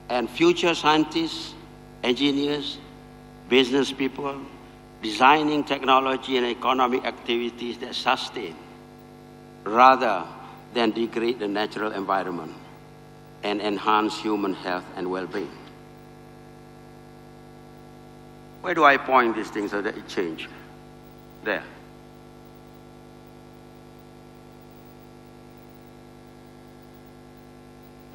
and future scientists, engineers, business people, designing technology and economic activities that sustain rather than degrade the natural environment and enhance human health and well-being. Where do I point these things so that it change? There.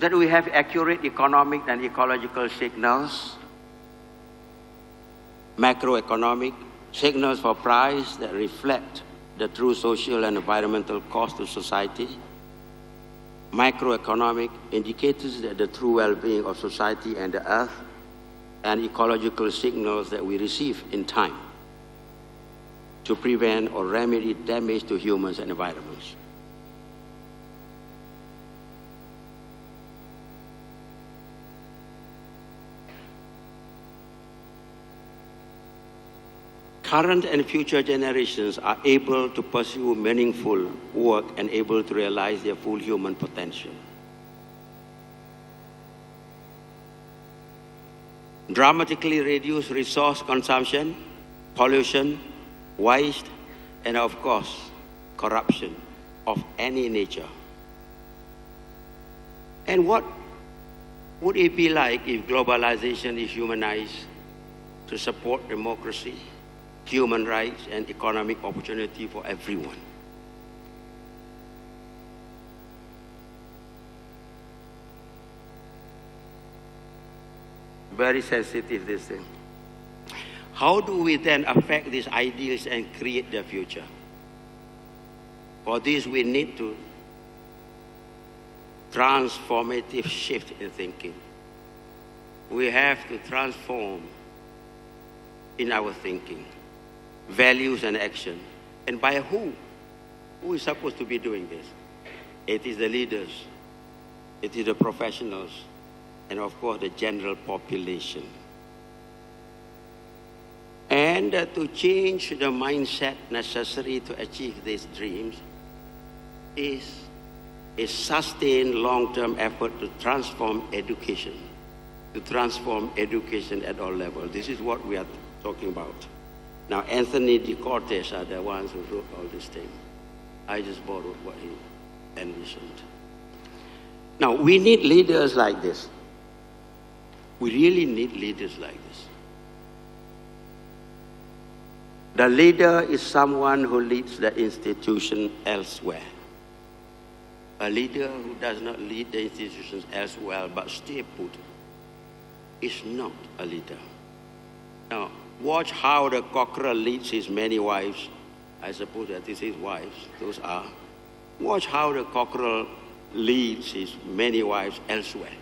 That we have accurate economic and ecological signals, macroeconomic signals for price that reflect the true social and environmental cost of society, microeconomic indicators that the true well-being of society and the earth, and ecological signals that we receive in time to prevent or remedy damage to humans and environments. Current and future generations are able to pursue meaningful work and able to realize their full human potential. Dramatically reduce resource consumption, pollution, waste, and of course, corruption of any nature. And what would it be like if globalization is humanized to support democracy, human rights, and economic opportunity for everyone? Very sensitive, this thing. How do we then affect these ideals and create the future? For this, we need to transformative shift in thinking. We have to transform in our thinking, values and action. And by who? Who is supposed to be doing this? It is the leaders, it is the professionals, and of course the general population. And to change the mindset necessary to achieve these dreams is a sustained long-term effort to transform education at all levels. This is what we are talking about. Now, Anthony de Cortes are the ones who wrote all these things. I just borrowed what he envisioned. Now, we need leaders like this. We really need leaders like this. The leader is someone who leads the institution elsewhere. A leader who does not lead the institutions elsewhere but stay put is not a leader. Now, watch how the cockerel leads his many wives. I suppose that is his wives, those are. Watch how the cockerel leads his many wives elsewhere.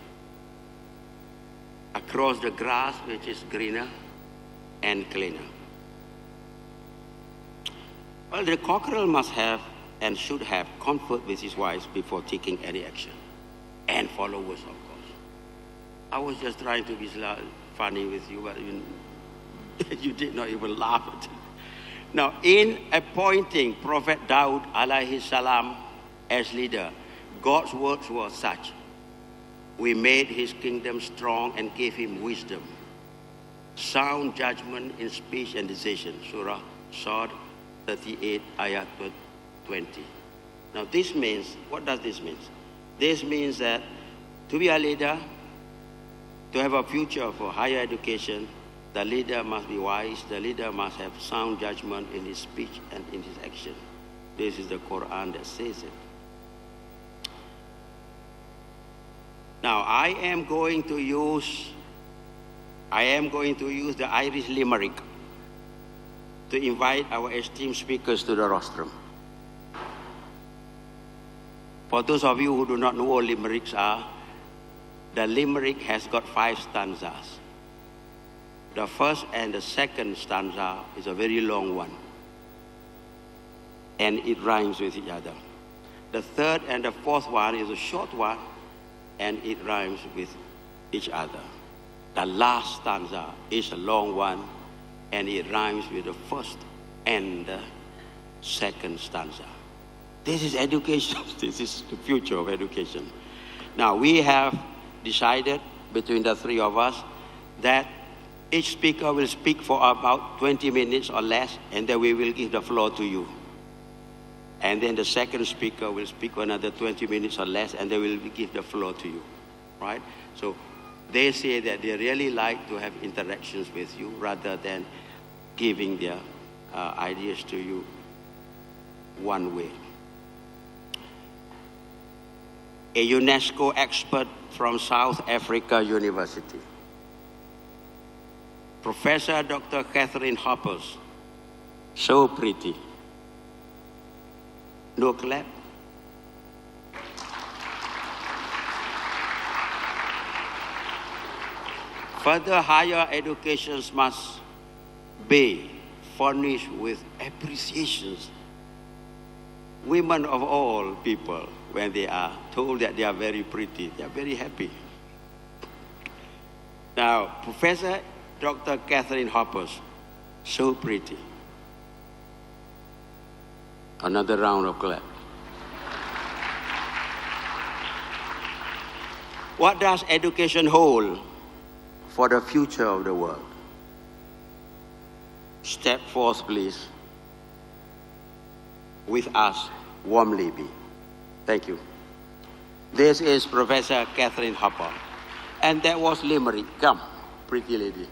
Across the grass which is greener and cleaner. Well, the cockerel must have and should have comfort with his wives before taking any action. And followers, of course. I was just trying to be funny with you, but you did not even laugh at it. Now, in appointing Prophet Daud alayhi salam as leader, God's words were such: we made his kingdom strong and gave him wisdom, sound judgment in speech and decision. Surah Sad 38, ayat 20. Now this means, what does this mean? This means that to be a leader, to have a future for higher education, the leader must be wise, the leader must have sound judgment in his speech and in his action. This is the Quran that says it. Now, I am going to use the Irish limerick to invite our esteemed speakers to the rostrum. For those of you who do not know what limericks are, the limerick has got 5 stanzas. The first and the second stanza is a very long one, and it rhymes with each other. The third and the fourth one is a short one, and it rhymes with each other. The last stanza is a long one, and it rhymes with the first and the second stanza. This is education. This is the future of education. Now, we have decided between the three of us, that each speaker will speak for about 20 minutes or less, and then we will give the floor to you. And then the second speaker will speak for another 20 minutes or less, and they will give the floor to you, right? So they say that they really like to have interactions with you rather than giving their ideas to you one way. A UNESCO expert from South Africa University, Professor Dr. Catherine Hoppers, so pretty. No clap. Further higher educations must be furnished with appreciations. Women of all people, when they are told that they are very pretty, they are very happy. Now, Professor Dr. Catherine Hoppers, so pretty. Another round of clap. What does education hold for the future of the world? Step forth, please. With us, warmly be. Thank you. This is Professor Catherine Hopper. And that was Limerick. Come, pretty lady.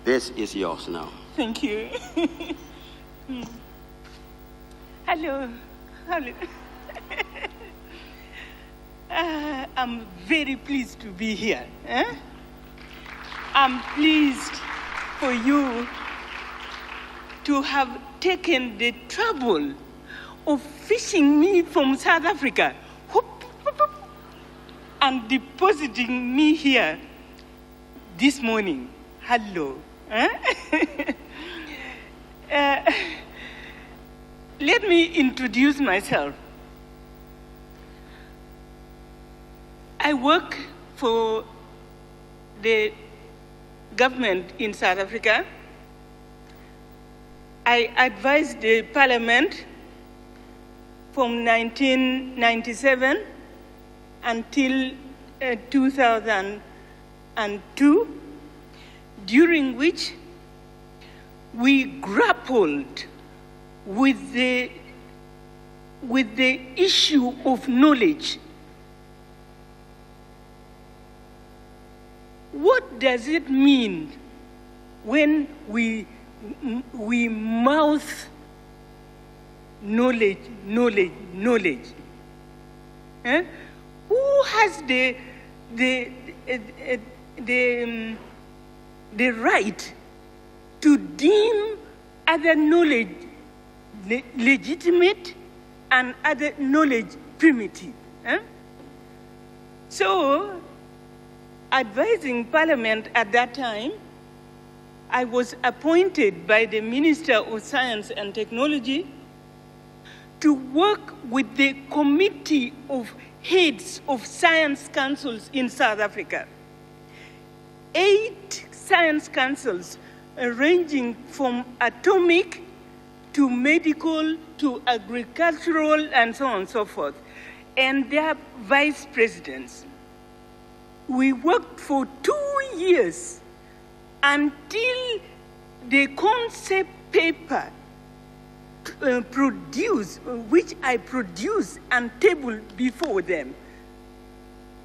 This is yours now. Thank you. Hello. Hello. I'm very pleased to be here. I'm pleased for you to have taken the trouble of fishing me from South Africa and depositing me here this morning. Hello. Let me introduce myself. I work for the government in South Africa. I advised the parliament from 1997 until 2002, during which we grappled with the issue of knowledge. What does it mean when we mouth knowledge? Who has the right to deem other knowledge legitimate and other knowledge primitive? So, advising Parliament at that time, I was appointed by the Minister of Science and Technology to work with the Committee of Heads of Science Councils in South Africa. 8 science councils ranging from atomic to medical to agricultural and so on and so forth, and their vice presidents. We worked for 2 years until the concept paper which I produced and tabled before them,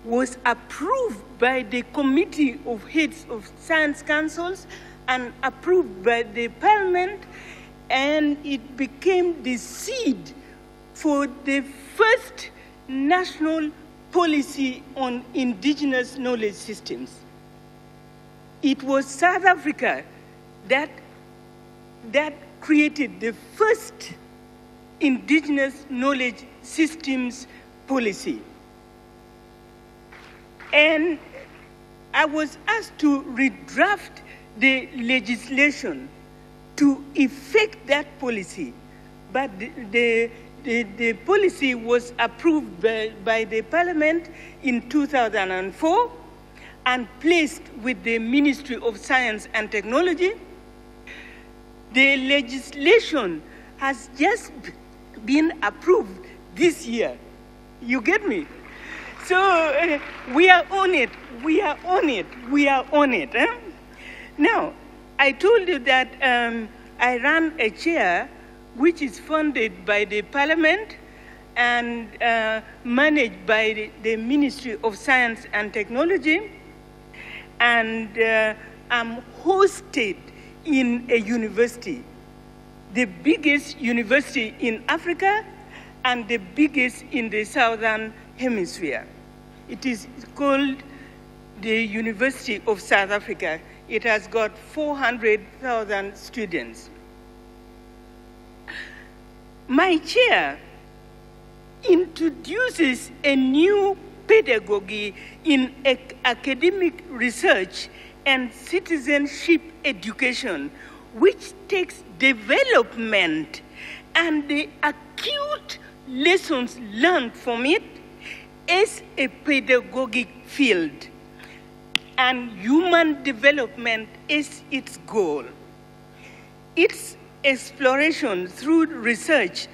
was approved by the Committee of Heads of Science Councils and approved by the Parliament, and it became the seed for the first national policy on indigenous knowledge systems. It was South Africa that created the first indigenous knowledge systems policy. And I was asked to redraft the legislation to effect that policy, but the policy was approved by the Parliament in 2004 and placed with the Ministry of Science and Technology. The legislation has just been approved this year. You get me? So we are on it. We are on it. We are on it. Now, I told you that I run a chair which is funded by the Parliament and managed by the Ministry of Science and Technology, and I'm hosted in a university, the biggest university in Africa and the biggest in the Southern Hemisphere. It is called the University of South Africa. It has got 400,000 students. My chair introduces a new pedagogy in academic research and citizenship education, which takes development and the acute lessons learned from it as a pedagogic field, and human development is its goal. Its exploration through research,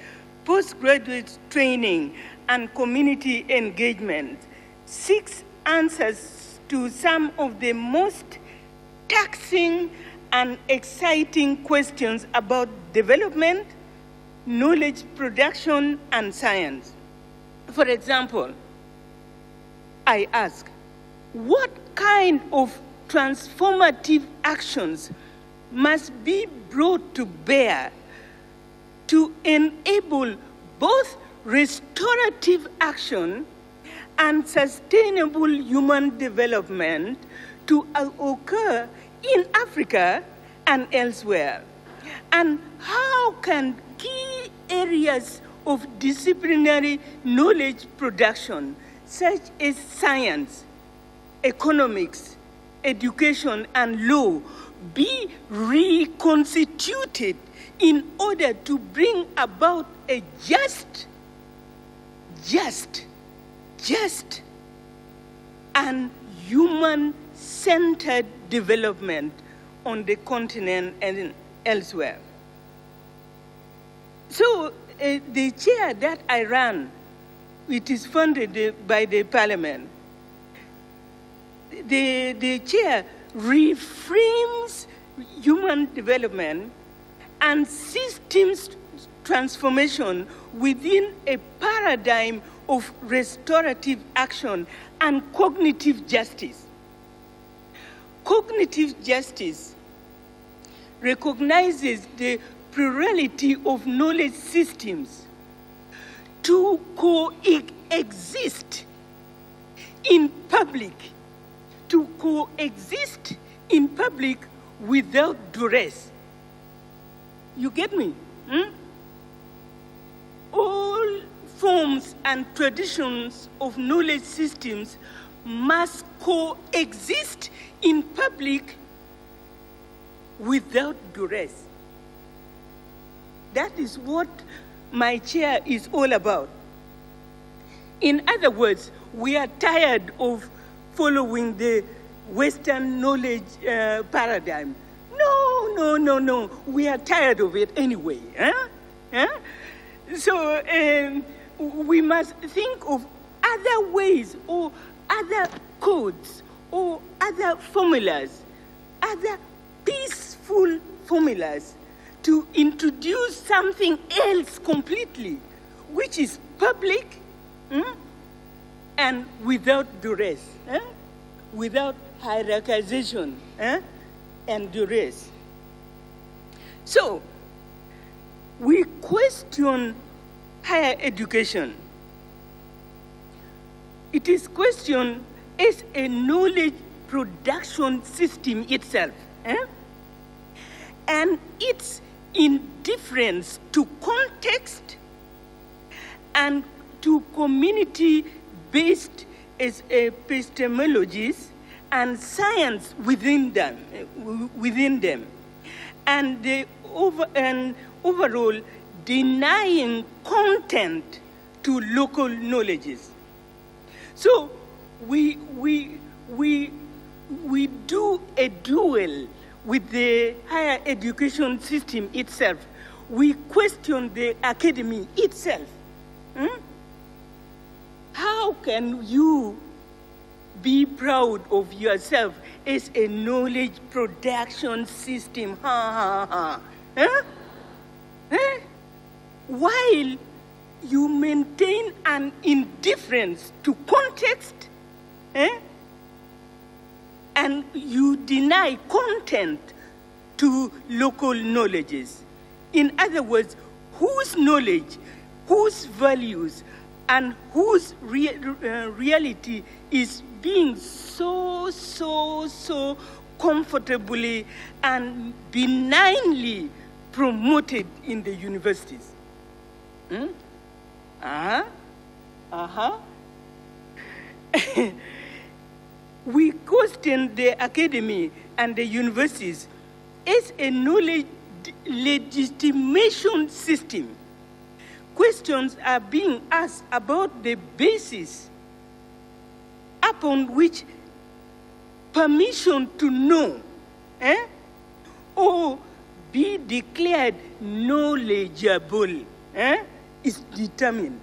postgraduate training, and community engagement seeks answers to some of the most taxing and exciting questions about development, knowledge production, and science. For example, I ask, what kind of transformative actions must be brought to bear to enable both restorative action and sustainable human development to occur in Africa and elsewhere? And how can key areas of disciplinary knowledge production, such as science, economics, education, and law, be reconstituted in order to bring about a just and human-centered development on the continent and elsewhere? So the chair that I run, it is funded by the Parliament. The chair reframes human development and systems transformation within a paradigm of restorative action and cognitive justice. Cognitive justice recognizes the plurality of knowledge systems to coexist in public, without duress. You get me? All forms and traditions of knowledge systems must coexist in public without duress. That is what my chair is all about. In other words, we are tired of following the Western knowledge paradigm. No. We are tired of it anyway. So we must think of other ways or other codes or other formulas, other peaceful formulas to introduce something else completely, which is public and without duress, without hierarchization and duress. So, we question higher education. It is questioned as a knowledge production system itself, and its indifference to context and to community-based epistemologies and science within them, and the overall denying content to local knowledges. So we do a duel with the higher education system itself. We question the academy itself. How how can you be proud of yourself as a knowledge production system? Huh? While you maintain an indifference to context, and you deny content to local knowledges. In other words, whose knowledge, whose values, and whose reality is being so comfortably and benignly promoted in the universities. We question the academy and the universities as a knowledge legitimation system. Questions are being asked about the basis upon which permission to know or be declared knowledgeable is determined.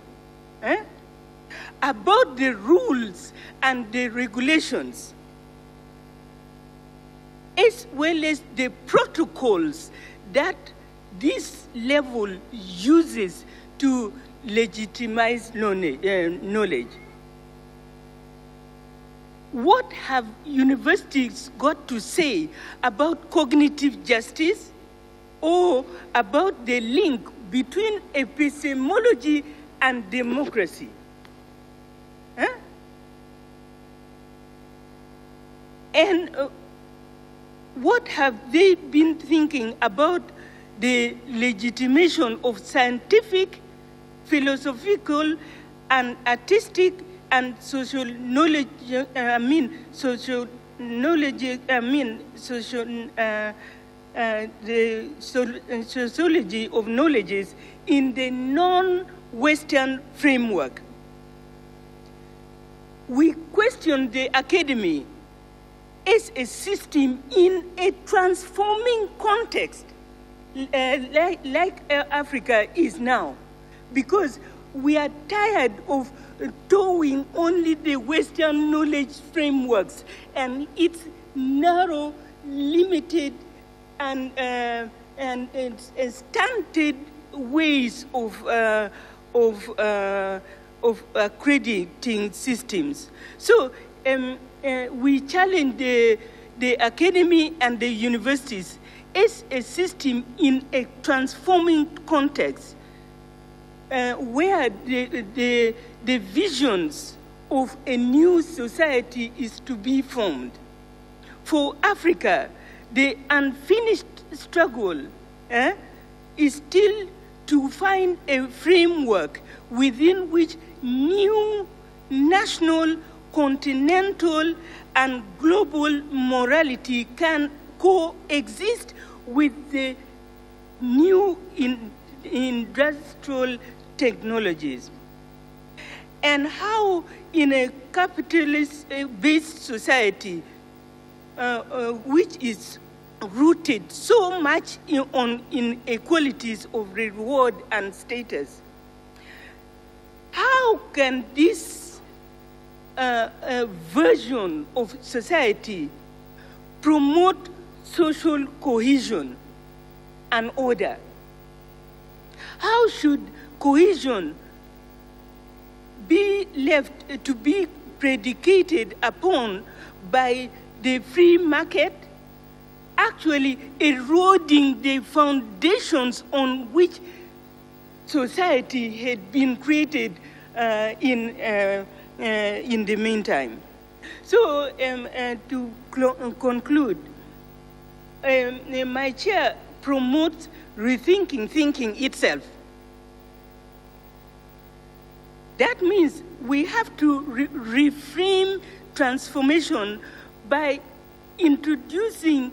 About the rules and the regulations, as well as the protocols that this level uses to legitimize knowledge. What have universities got to say about cognitive justice or about the link between epistemology and democracy? And what have they been thinking about the legitimation of scientific, philosophical, and artistic and social knowledge? The sociology of knowledges in the non-Western framework. We question the academy as a system in a transforming context, like Africa is now, because we are tired of towing only the Western knowledge frameworks and its narrow, limited, and stunted ways of accrediting systems. So we challenge the academy and the universities as a system in a transforming context where the visions of a new society is to be formed. For Africa, the unfinished struggle is still to find a framework within which new national, continental, and global morality can coexist with the new industrial technologies. And how in a capitalist-based society, which is rooted so much on inequalities of reward and status, how can this version of society promote social cohesion and order? How should cohesion be left to be predicated upon by the free market, actually eroding the foundations on which society had been created in the meantime? So to conclude, my chair promotes rethinking thinking itself. That means we have to reframe transformation by introducing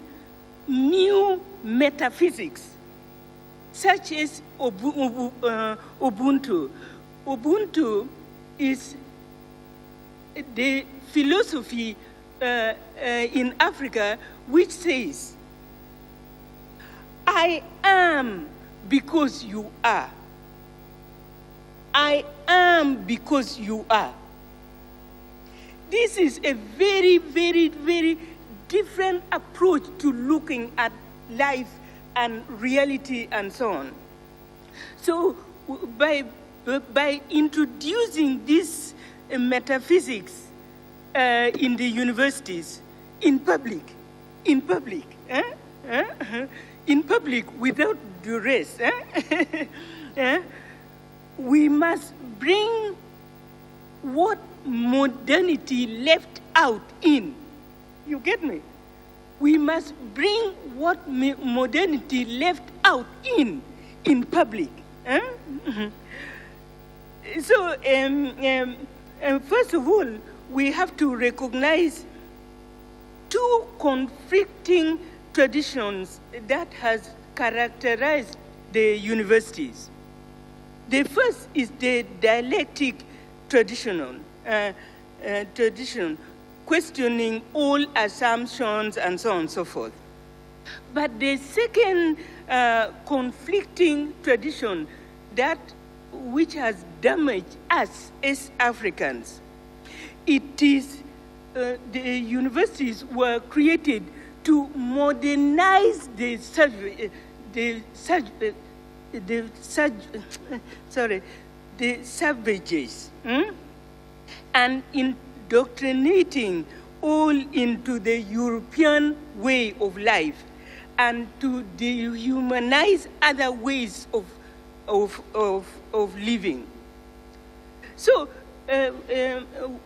new metaphysics, such as Ubuntu. Ubuntu is the philosophy in Africa which says, I am because you are. I am because you are. This is a very, very, very different approach to looking at life and reality and so on. So by introducing this metaphysics in the universities, in public, without duress, we must bring what modernity left out in. You get me? We must bring what modernity left out in public. So, first of all, we have to recognize two conflicting traditions that has characterized the universities. The first is the dialectic tradition, questioning all assumptions and so on and so forth. But the second conflicting tradition which has damaged us as Africans, it is the universities were created to modernize the savages, and indoctrinating all into the European way of life and to dehumanize other ways of living. So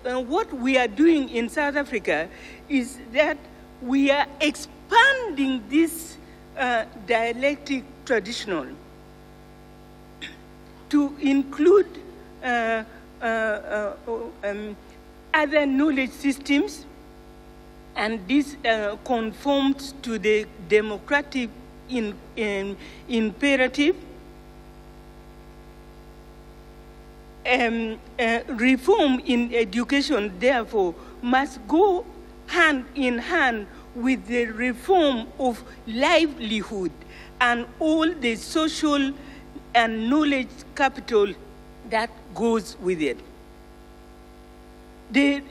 what we are doing in South Africa is that we are expanding this dialectic tradition to include other knowledge systems, and this conforms to the democratic imperative. Reform in education, therefore, must go hand in hand with the reform of livelihood and all the social and knowledge capital that goes with it. The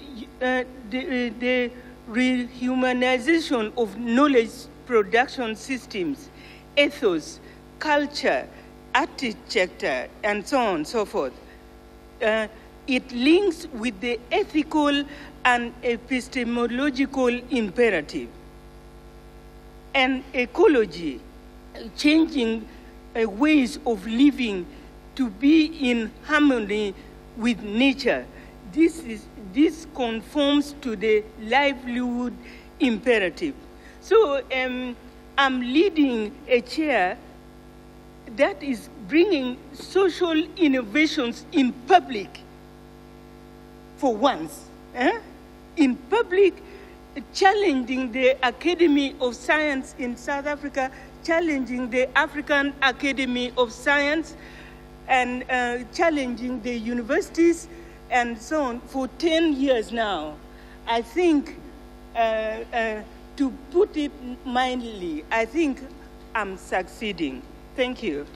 rehumanization of knowledge production systems, ethos, culture, architecture, and so on and so forth. It links with the ethical and epistemological imperative. And ecology, changing ways of living to be in harmony with nature. This conforms to the livelihood imperative. So I'm leading a chair that is bringing social innovations in public for once. In public, challenging the Academy of Science in South Africa, challenging the African Academy of Science, and challenging the universities and so on for 10 years now. I think, to put it mildly, I think I'm succeeding. Thank you.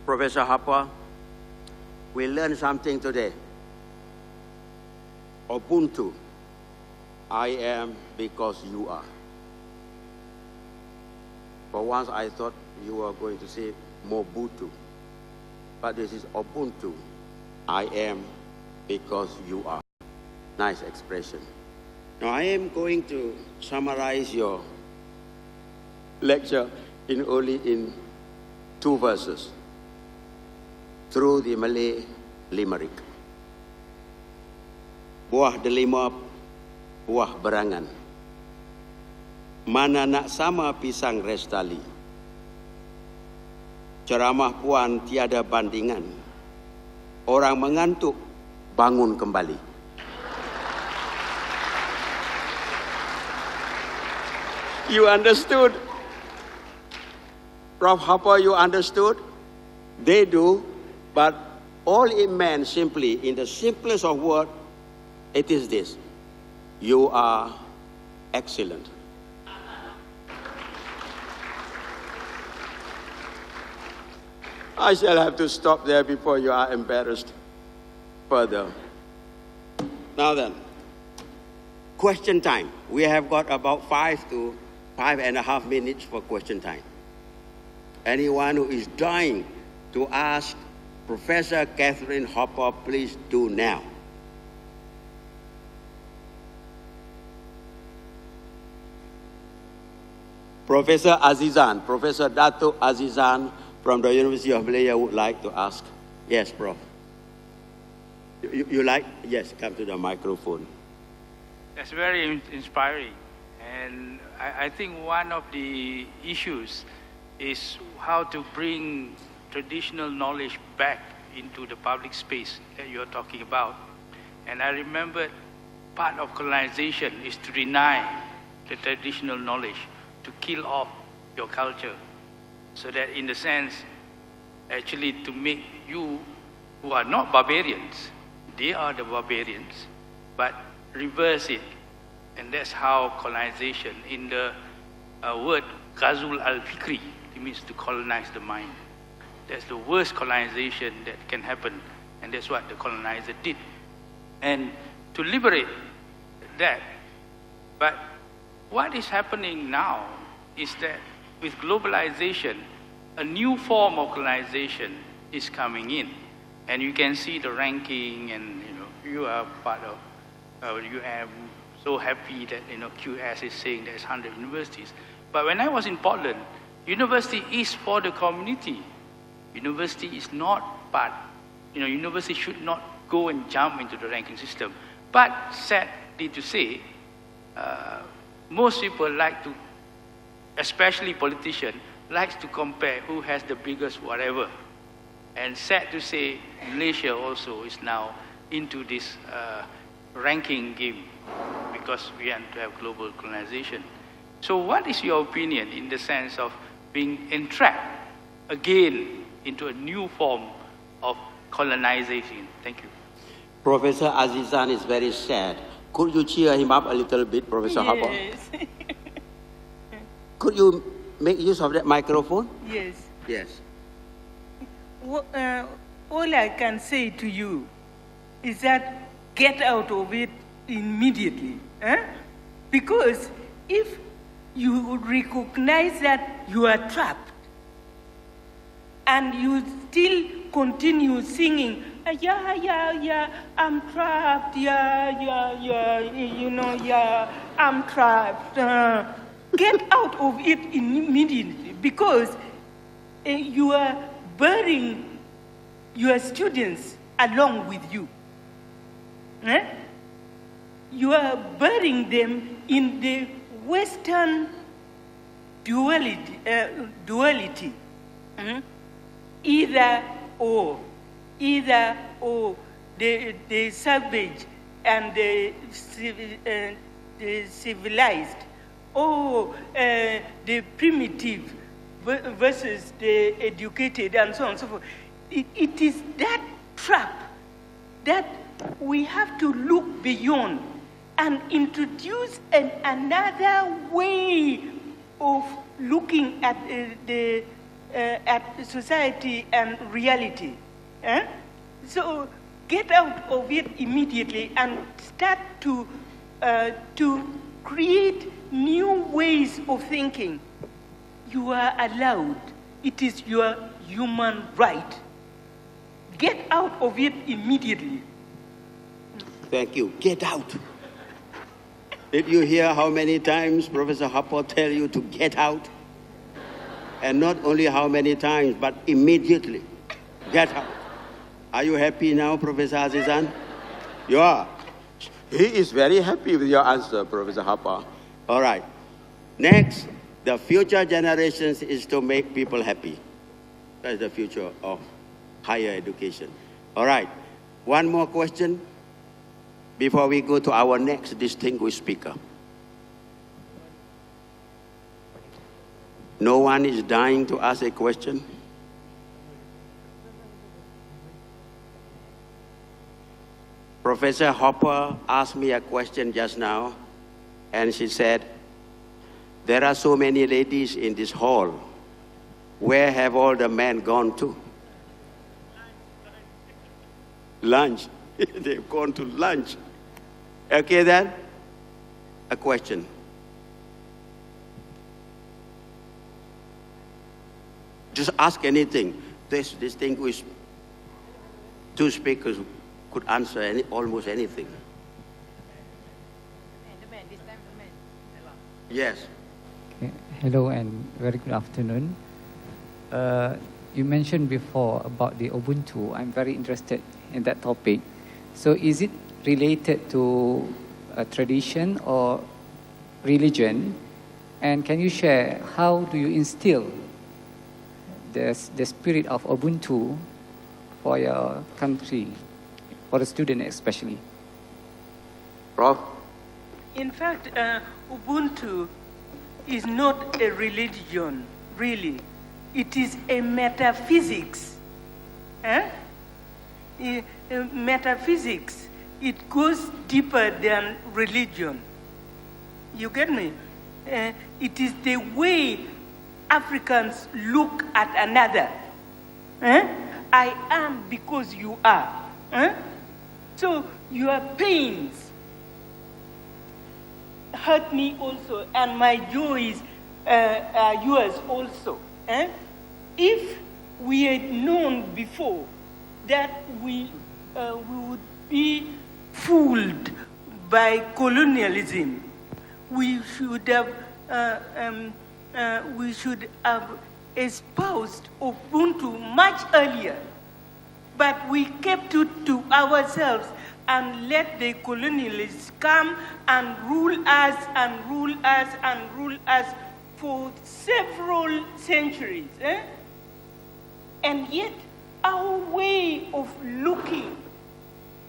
Professor Harper, we learned something today. Ubuntu, I am because you are. For once I thought you were going to say Mobutu, but this is Ubuntu, I am because you are. Nice expression. Now I am going to summarize your lecture only in 2 verses through the Malay limerick. Buah delima, buah berangan. Mana nak sama pisang restali. Ceramah puan tiada bandingan. Orang mengantuk, bangun kembali. You understood? Prof. Harper, you understood? They do, but all it meant simply, in the simplest of words, it is this: you are excellent. I shall have to stop there before you are embarrassed further. Now then, question time. We have got about 5 to 5.5 minutes for question time. Anyone who is dying to ask Professor Catherine Hopper, please do now. Professor Azizan, Professor Dato Azizan from the University of Malaysia would like to ask. Yes, Prof. You like? Yes, come to the microphone. That's very inspiring. And I think one of the issues is how to bring traditional knowledge back into the public space that you're talking about. And I remember part of colonization is to deny the traditional knowledge, to kill off your culture, so that in the sense, actually to make you who are not barbarians, they are the barbarians, but reverse it. And that's how colonization, in the word Ghazul al-Fikri, it means to colonize the mind. That's the worst colonization that can happen, and that's what the colonizer did. And to liberate that, but what is happening now is that with globalization, a new form of colonization is coming in. And you can see the ranking, and you are part of, you are so happy that QS is saying there's 100 universities. But when I was in Portland, university is for the community. University is not part, university should not go and jump into the ranking system. But sadly to say, most people like to, especially politicians, likes to compare who has the biggest whatever. And sad to say, Malaysia also is now into this ranking game because we want to have global colonization. So what is your opinion in the sense of being entrapped again into a new form of colonization? Thank you. Professor Azizan is very sad. Could you cheer him up a little bit, Professor Hopper? Yes. Could you make use of that microphone? Yes. Yes. All I can say to you is that get out of it immediately. Because if you recognize that you are trapped and you still continue singing, yeah, I'm trapped, I'm trapped. Get out of it immediately, because you are burying your students along with you. You are burying them in the Western duality. Either or, the savage and the civilized, or the primitive versus the educated, and so on and so forth. It is that trap that we have to look beyond and introduce another way of looking at at society and reality. So get out of it immediately and start to create new ways of thinking. You are allowed. It is your human right. Get out of it immediately. Thank you. Get out. Did you hear how many times Professor Hopper tell you to get out? And not only how many times, but immediately. Get out. Are you happy now, Professor Azizan? You are. He is very happy with your answer, Professor Hopper. All right. Next, the future generations is to make people happy. That's the future of higher education. All right. One more question before we go to our next distinguished speaker. No one is dying to ask a question? Professor Hopper asked me a question just now, and she said, there are so many ladies in this hall. Where have all the men gone to? Lunch. They've gone to lunch. Okay then? A question. Just ask anything. This distinguished two speakers could answer almost anything. Yes. Okay. Hello and very good afternoon. You mentioned before about the Ubuntu. I'm very interested in that topic. So is it related to a tradition or religion? And can you share how do you instill the spirit of Ubuntu for your country, for the student especially? Prof? In fact, Ubuntu is not a religion, really. It is a metaphysics. Metaphysics. It goes deeper than religion. You get me? It is the way Africans look at another. I am because you are. So your pains hurt me also, and my joys are yours also. If we had known before that we would be fooled by colonialism, we should have espoused Ubuntu much earlier. But we kept it to ourselves and let the colonialists come and rule us and rule us and rule us for several centuries. And yet, our way of looking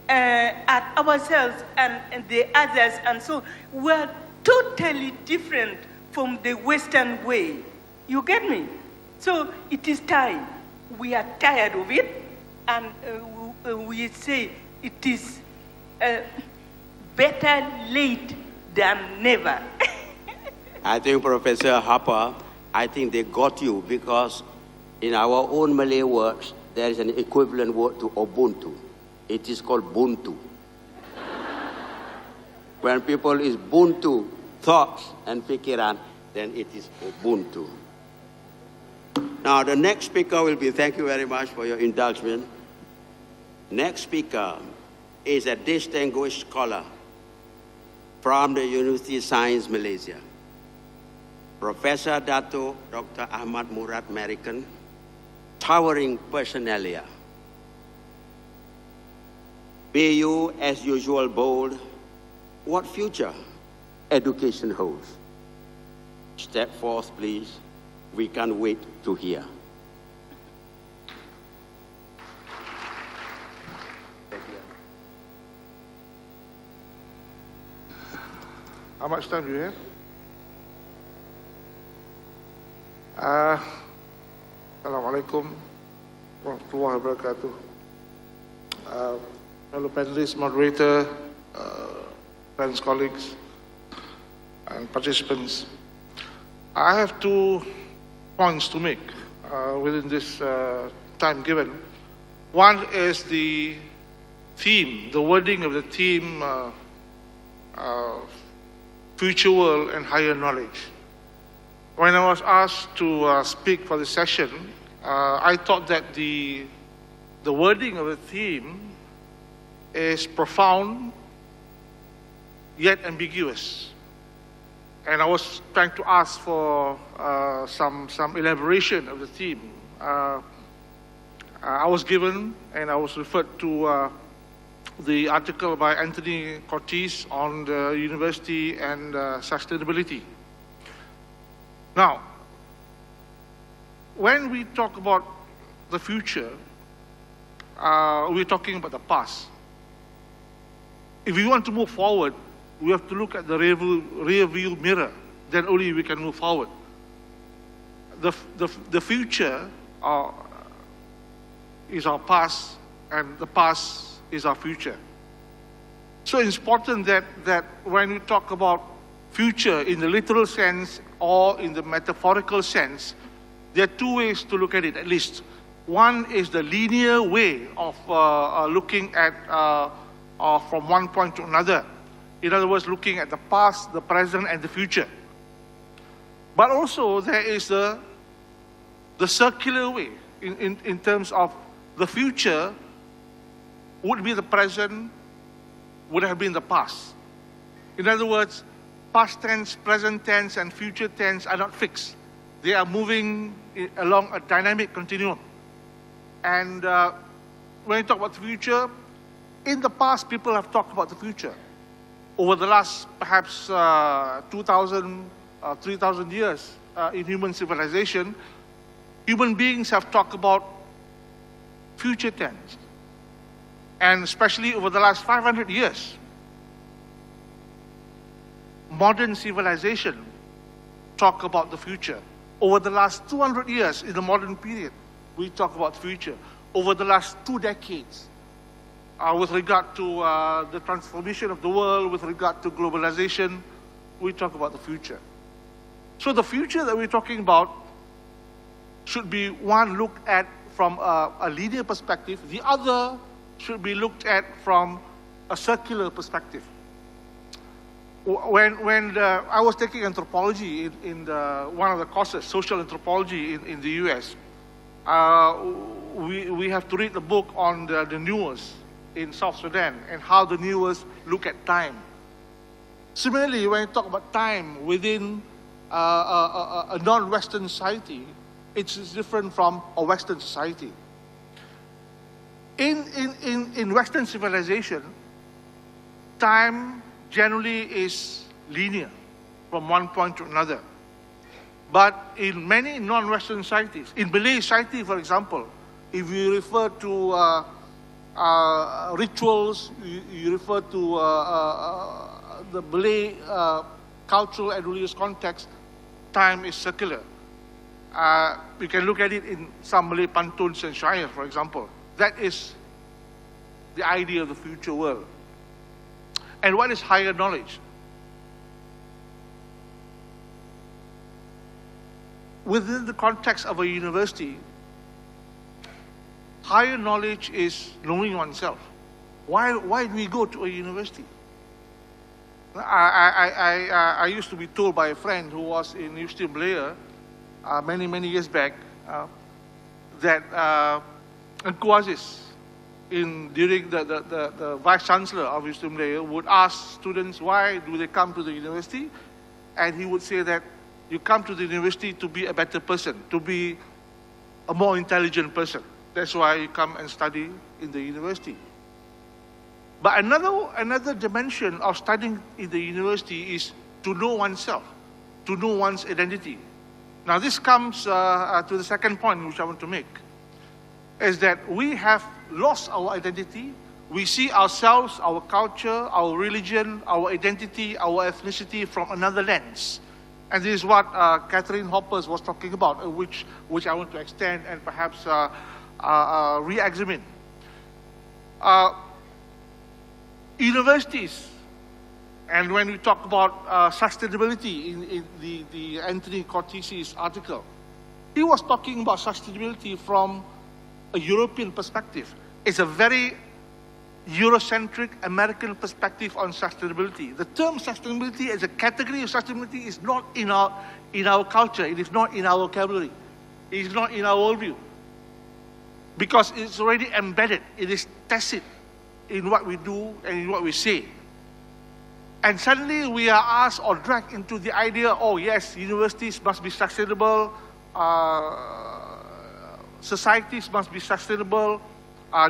at ourselves and the others and so were totally different from the Western way. You get me? So it is time. We are tired of it, and we say it is better late than never. I think, Professor Harper, I think they got you, because in our own Malay words, there is an equivalent word to Ubuntu. It is called Buntu. When people is Buntu, thoughts and pikiran, then it is Ubuntu. Now, the next speaker will be, thank you very much for your indulgence. Next speaker is a distinguished scholar from the University of Science, Malaysia. Professor Dato Dr. Ahmad Murad American, towering personalia. Be you, as usual, bold. What future education holds? Step forth, please. We can't wait to hear. How much time do you have? Assalamualaikum warahmatullahi wabarakatuh. Fellow panelists, moderator, friends, colleagues, and participants. I have 2 points to make within this time given. One is the theme, the wording of the theme, future world and higher knowledge. When I was asked to speak for this session, I thought that the wording of the theme is profound yet ambiguous. And I was trying to ask for some elaboration of the theme. I was given, and I was referred to the article by Anthony Cortez on the university and sustainability. Now, when we talk about the future, we're talking about the past. If we want to move forward, we have to look at the rear view mirror. Then only we can move forward. The future is our past, and the past is our future. So it's important that when we talk about future in the literal sense or in the metaphorical sense, there are two ways to look at it, at least. One is the linear way of looking at from one point to another. In other words, looking at the past, the present, and the future. But also there is the circular way in terms of the future would be the present, would have been the past. In other words, past tense, present tense, and future tense are not fixed. They are moving along a dynamic continuum. And when you talk about the future, in the past, people have talked about the future. Over the last, perhaps, 2,000, 3,000 years in human civilization, human beings have talked about future tense. And especially over the last 500 years, modern civilization talk about the future. Over the last 200 years in the modern period, we talk about the future. Over the last 2 decades, with regard to the transformation of the world, with regard to globalization, we talk about the future. So the future that we're talking about should be one looked at from a linear perspective. The other should be looked at from a circular perspective. When I was taking anthropology in one of the courses, social anthropology in the US, we have to read the book on the Nuers in South Sudan and how the Nuers look at time. Similarly, when you talk about time within a non-Western society, it's different from a Western society. In Western civilization, time generally is linear from one point to another. But in many non-Western societies, in Malay society, for example, if you refer to rituals, you refer to the Malay cultural and religious context, time is circular. You can look at it in some Malay pantuns and syair, for example. That is the idea of the future world. And what is higher knowledge? Within the context of a university, higher knowledge is knowing oneself. Why do we go to a university? I used to be told by a friend who was in University of Malaya many years back that Engku Aziz, during the Vice Chancellor of University of Malaya, would ask students why do they come to the university, and he would say that you come to the university to be a better person, to be a more intelligent person. That's why you come and study in the university. But another dimension of studying in the university is to know oneself, to know one's identity. Now this comes to the second point which I want to make, is that we have lost our identity. We see ourselves, our culture, our religion, our identity, our ethnicity from another lens. And this is what Catherine Hoppers was talking about, which I want to extend and perhaps re-examine. Universities, and when we talk about sustainability in the Anthony Cortesi's article, he was talking about sustainability from a European perspective. It's a very Eurocentric American perspective on sustainability. The term sustainability as a category of sustainability is not in our culture. It is not in our vocabulary. It is not in our worldview. Because it's already embedded. It is tacit in what we do and in what we say. And suddenly we are asked or dragged into the idea, oh yes, universities must be sustainable, societies must be sustainable,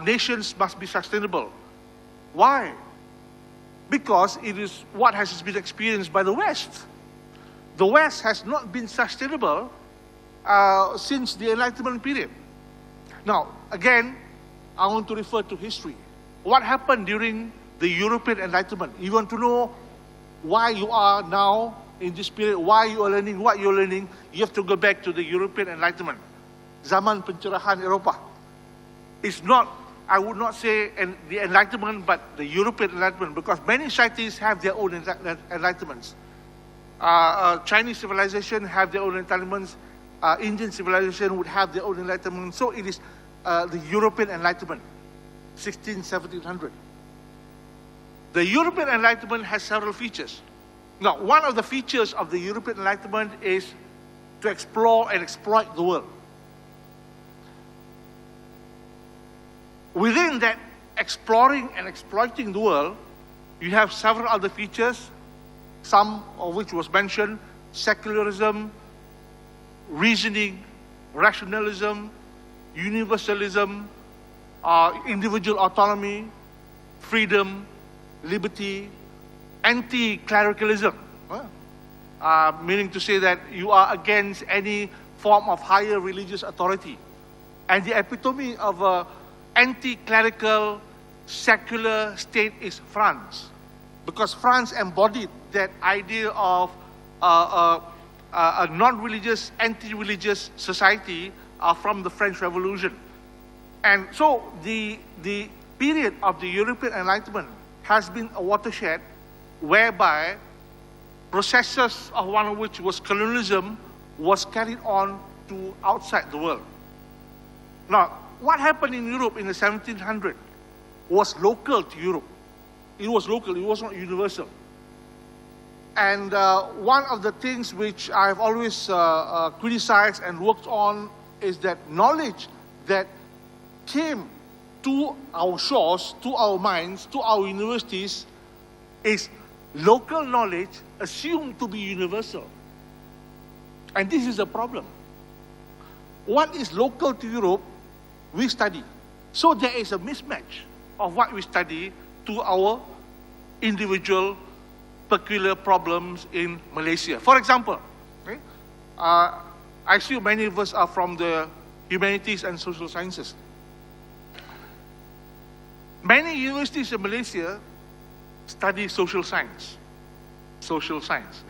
nations must be sustainable. Why? Because it is what has been experienced by the West. The West has not been sustainable since the Enlightenment period. Now, again, I want to refer to history. What happened during the European Enlightenment? You want to know why you are now in this period, why you are learning what you're learning, you have to go back to the European Enlightenment. Zaman pencerahan Eropah. It's not I would not say the Enlightenment, but the European Enlightenment, because many societies have their own enlightenments. Chinese civilization have their own enlightenments. Indian civilization would have their own enlightenment. So it is the European Enlightenment, 1700. The European Enlightenment has several features. Now, one of the features of the European Enlightenment is to explore and exploit the world. Within that exploring and exploiting the world, you have several other features, some of which was mentioned: secularism, reasoning, rationalism, universalism, individual autonomy, freedom, liberty, anti-clericalism, meaning to say that you are against any form of higher religious authority. And the epitome of an anti-clerical, secular state is France, because France embodied that idea of a non-religious, anti-religious society from the French Revolution. And so the period of the European Enlightenment has been a watershed whereby processes, of one of which was colonialism, was carried on to outside the world. Now, what happened in Europe in the 1700s was local to Europe. It was local, it was not universal. And one of the things which I've always criticized and worked on is that knowledge that came to our shores, to our minds, to our universities, is local knowledge assumed to be universal. And this is a problem. What is local to Europe, we study. So there is a mismatch of what we study to our individual peculiar problems in Malaysia. For example, okay, I assume many of us are from the humanities and social sciences. Many universities in Malaysia study social science. Social science.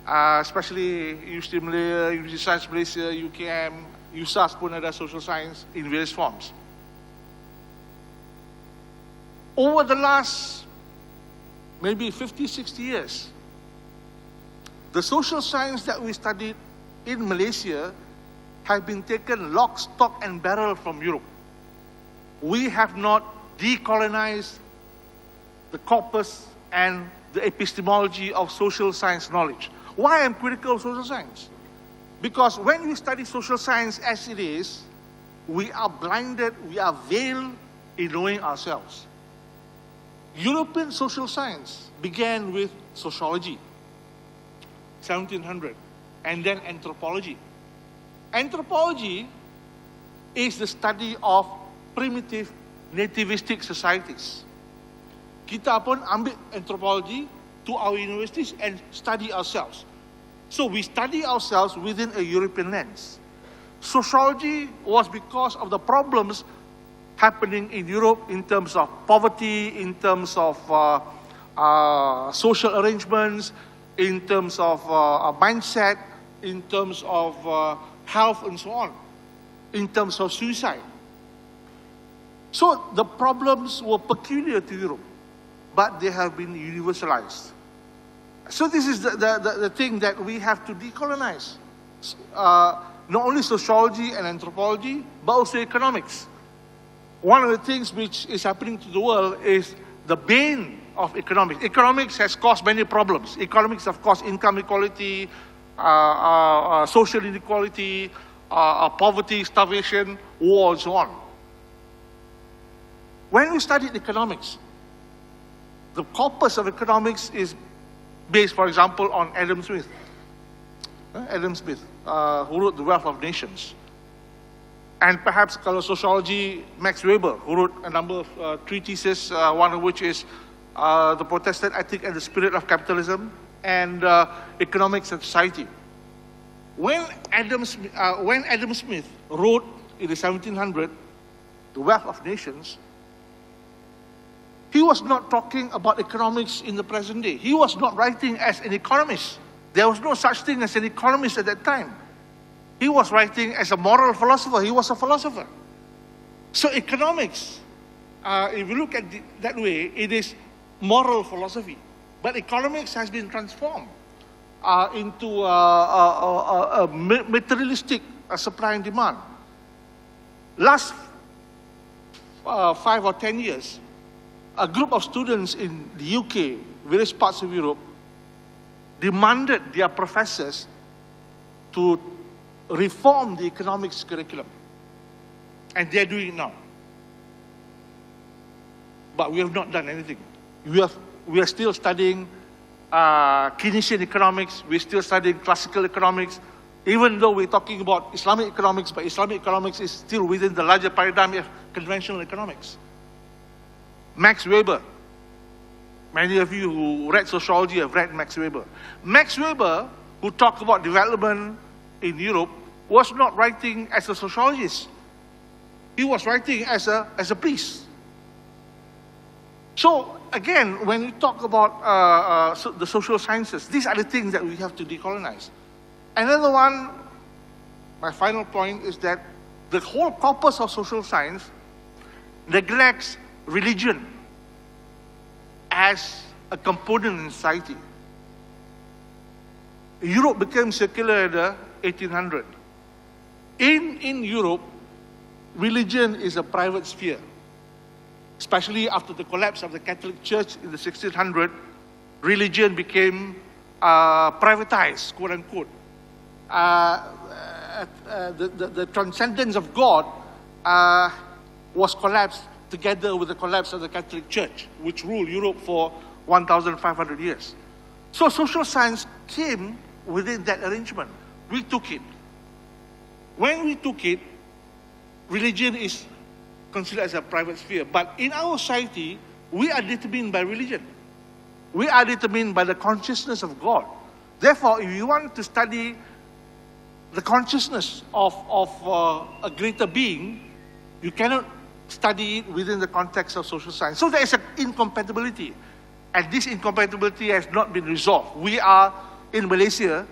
Especially University Malaya, University of Science Malaysia, UKM, USAS pun ada social science in various forms. Over the last maybe 50, 60 years, the social science that we studied in Malaysia have been taken lock, stock and barrel from Europe. We have not decolonized the corpus and the epistemology of social science knowledge. Why I'm critical of social science? Because when we study social science as it is, we are blinded, we are veiled in knowing ourselves. European social science began with sociology, 1700, and then anthropology. Anthropology is the study of primitive nativistic societies. Kita pun ambil anthropology to our universities and study ourselves. So we study ourselves within a European lens. Sociology was because of the problems happening in Europe in terms of poverty, in terms of social arrangements, in terms of mindset, in terms of health and so on, in terms of suicide. So the problems were peculiar to Europe, but they have been universalized. So this is the thing that we have to decolonize. Not only sociology and anthropology, but also economics. One of the things which is happening to the world is the bane of economics. Economics has caused many problems. Economics have caused income inequality, social inequality, poverty, starvation, war, and so on. When we studied economics, the corpus of economics is based, for example, on Adam Smith. Adam Smith, who wrote The Wealth of Nations. And perhaps kalau sociology, Max Weber, who wrote a number of treatises, one of which is The Protestant Ethic and the Spirit of Capitalism, and Economics and Society. When Adam Smith wrote in the 1700s, The Wealth of Nations, he was not talking about economics in the present day. He was not writing as an economist. There was no such thing as an economist at that time. He was writing as a moral philosopher. He was a philosopher. So economics, if you look at it that way, it is moral philosophy. But economics has been transformed into a materialistic supply and demand. Last 5 or 10 years, a group of students in the UK, various parts of Europe, demanded their professors to reform the economics curriculum. And they're doing it now. But we have not done anything. We are still studying Keynesian economics, we're still studying classical economics, even though we're talking about Islamic economics, but Islamic economics is still within the larger paradigm of conventional economics. Max Weber. Many of you who read sociology have read Max Weber. Max Weber, who talked about development in Europe, was not writing as a sociologist. He was writing as a priest. So again, when we talk about the social sciences, these are the things that we have to decolonize. Another one, my final point, is that the whole corpus of social science neglects religion as a component in society. Europe became secular in the 1800s. In Europe, religion is a private sphere. Especially after the collapse of the Catholic Church in the 1600s, religion became privatized, quote unquote. The transcendence of God was collapsed together with the collapse of the Catholic Church, which ruled Europe for 1,500 years. So social science came within that arrangement. We took it. When we took it, religion is considered as a private sphere. But in our society, we are determined by religion. We are determined by the consciousness of God. Therefore, if you want to study the consciousness of a greater being, you cannot study it within the context of social science. So there is an incompatibility. And this incompatibility has not been resolved. We are, in Malaysia,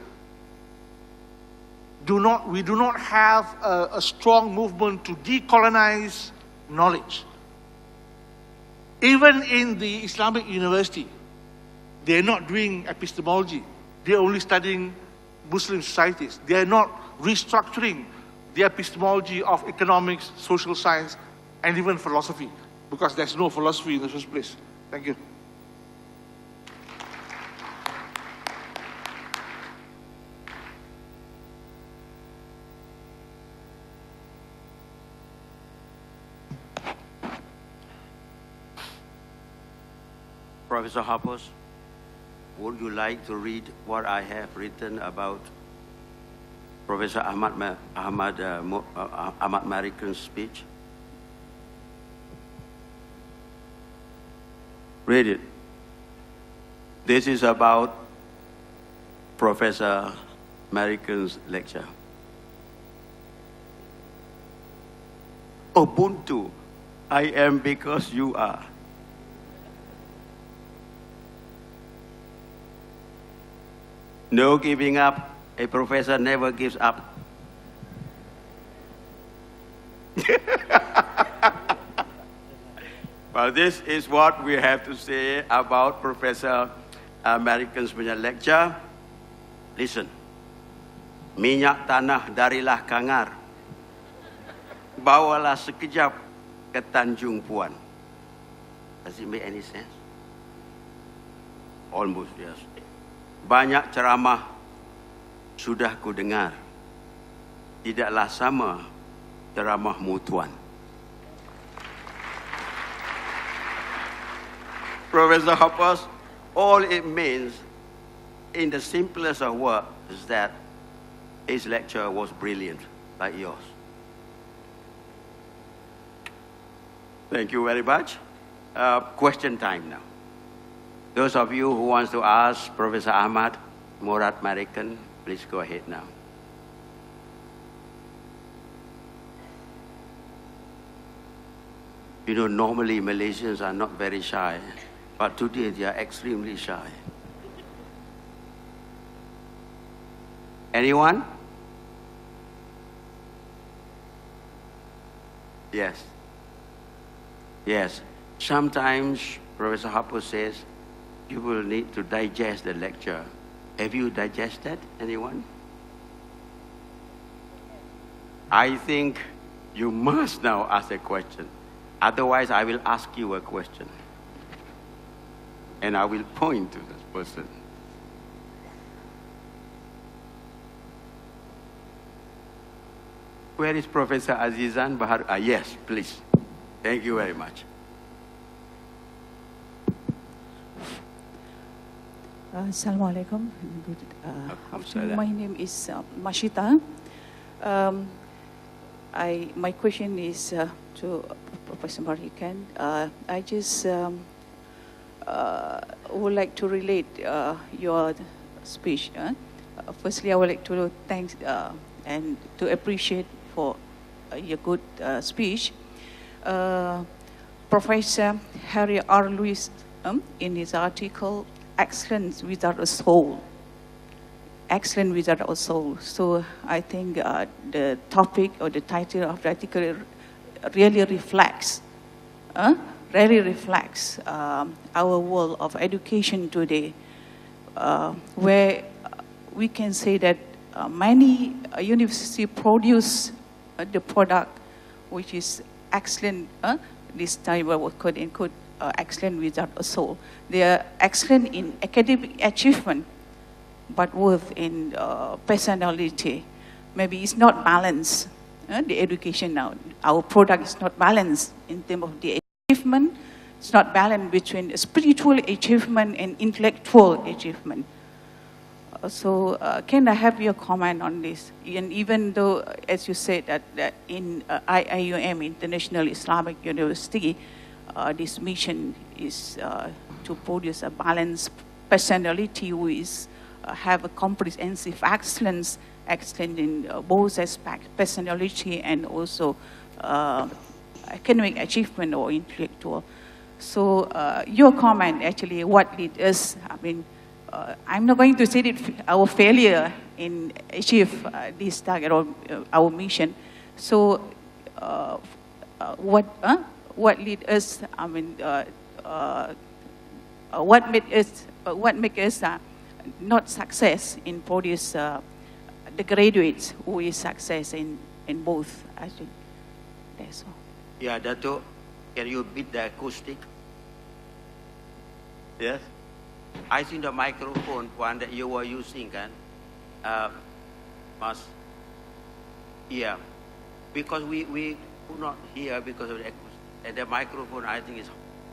we do not have a strong movement to decolonize knowledge. Even in the Islamic university, they're not doing epistemology. They're only studying Muslim societies. They're not restructuring the epistemology of economics, social science, and even philosophy, because there's no philosophy in the first place. Thank you. Professor Hoppers, would you like to read what I have written about Professor Ahmad Marikan's speech? Read it. This is about Professor Marikan's lecture. Ubuntu, I am because you are. No giving up. A professor never gives up. Well, this is what we have to say about Professor Marikan's lecture. Listen. Minyak tanah darilah Kangar. Bawalah sekejap ke Tanjung Puan. Does it make any sense? Almost, yes. Banyak ceramah sudah ku dengar. Tidaklah sama ceramahmu Tuan. Professor Hoppers, all it means in the simplest of words is that his lecture was brilliant, like yours. Thank you very much. Question time now. Those of you who want to ask Professor Ahmad Murad Marikan, please go ahead now. You know, normally Malaysians are not very shy, but today they are extremely shy. Anyone? Yes. Yes. Sometimes Professor Harper says you will need to digest the lecture. Have you digested, anyone? I think you must now ask a question. Otherwise, I will ask you a question. And I will point to this person. Where is Professor Azizan Bahar? Yes, please. Thank you very much. Assalamualaikum. Good afternoon. My name is Mashita. My question is to Professor Marikan. I just would like to relate your speech. Firstly, I would like to thank and to appreciate for your good speech. Professor Harry R. Lewis, in his article, Excellence Without a Soul. Excellent without a soul. So I think the topic or the title of the article really reflects our world of education today, where we can say that many universities produce the product which is excellent, this time of quote unquote, excellent without a soul. They are excellent in academic achievement, but worth in personality. Maybe it's not balanced. The education now, our product is not balanced in terms of the achievement. It's not balanced between spiritual achievement and intellectual achievement. So can I have your comment on this? And even though, as you said, that in IIUM, International Islamic University, this mission is to produce a balanced personality who is have a comprehensive excellence in both aspects, personality and also academic achievement or intellectual. So your comment actually, what lead us, I mean, I'm not going to say that our failure in achieve this target or our mission. So what lead us, I mean, what make us not success in produce the graduates who is success in both, I think. That's all. Yeah, Dato, can you beat the acoustic? Yes? I think the microphone one that you were using must, yeah, because we could not hear because of the acoustic. And the microphone, I think,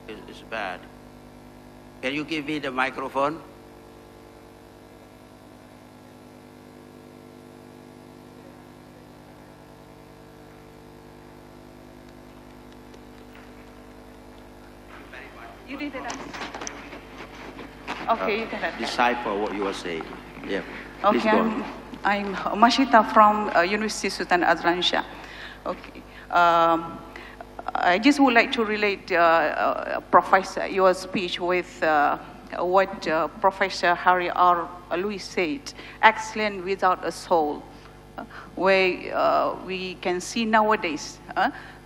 is bad. Can you give me the microphone? You did it. Okay, you can have it. Decipher what you were saying. Yeah. Please Okay, go on. I'm Mashita from University Sultan Azlan Shah. Okay. I just would like to relate, Professor, your speech with what Professor Harry R. Lewis said, excellent without a soul, where we can see nowadays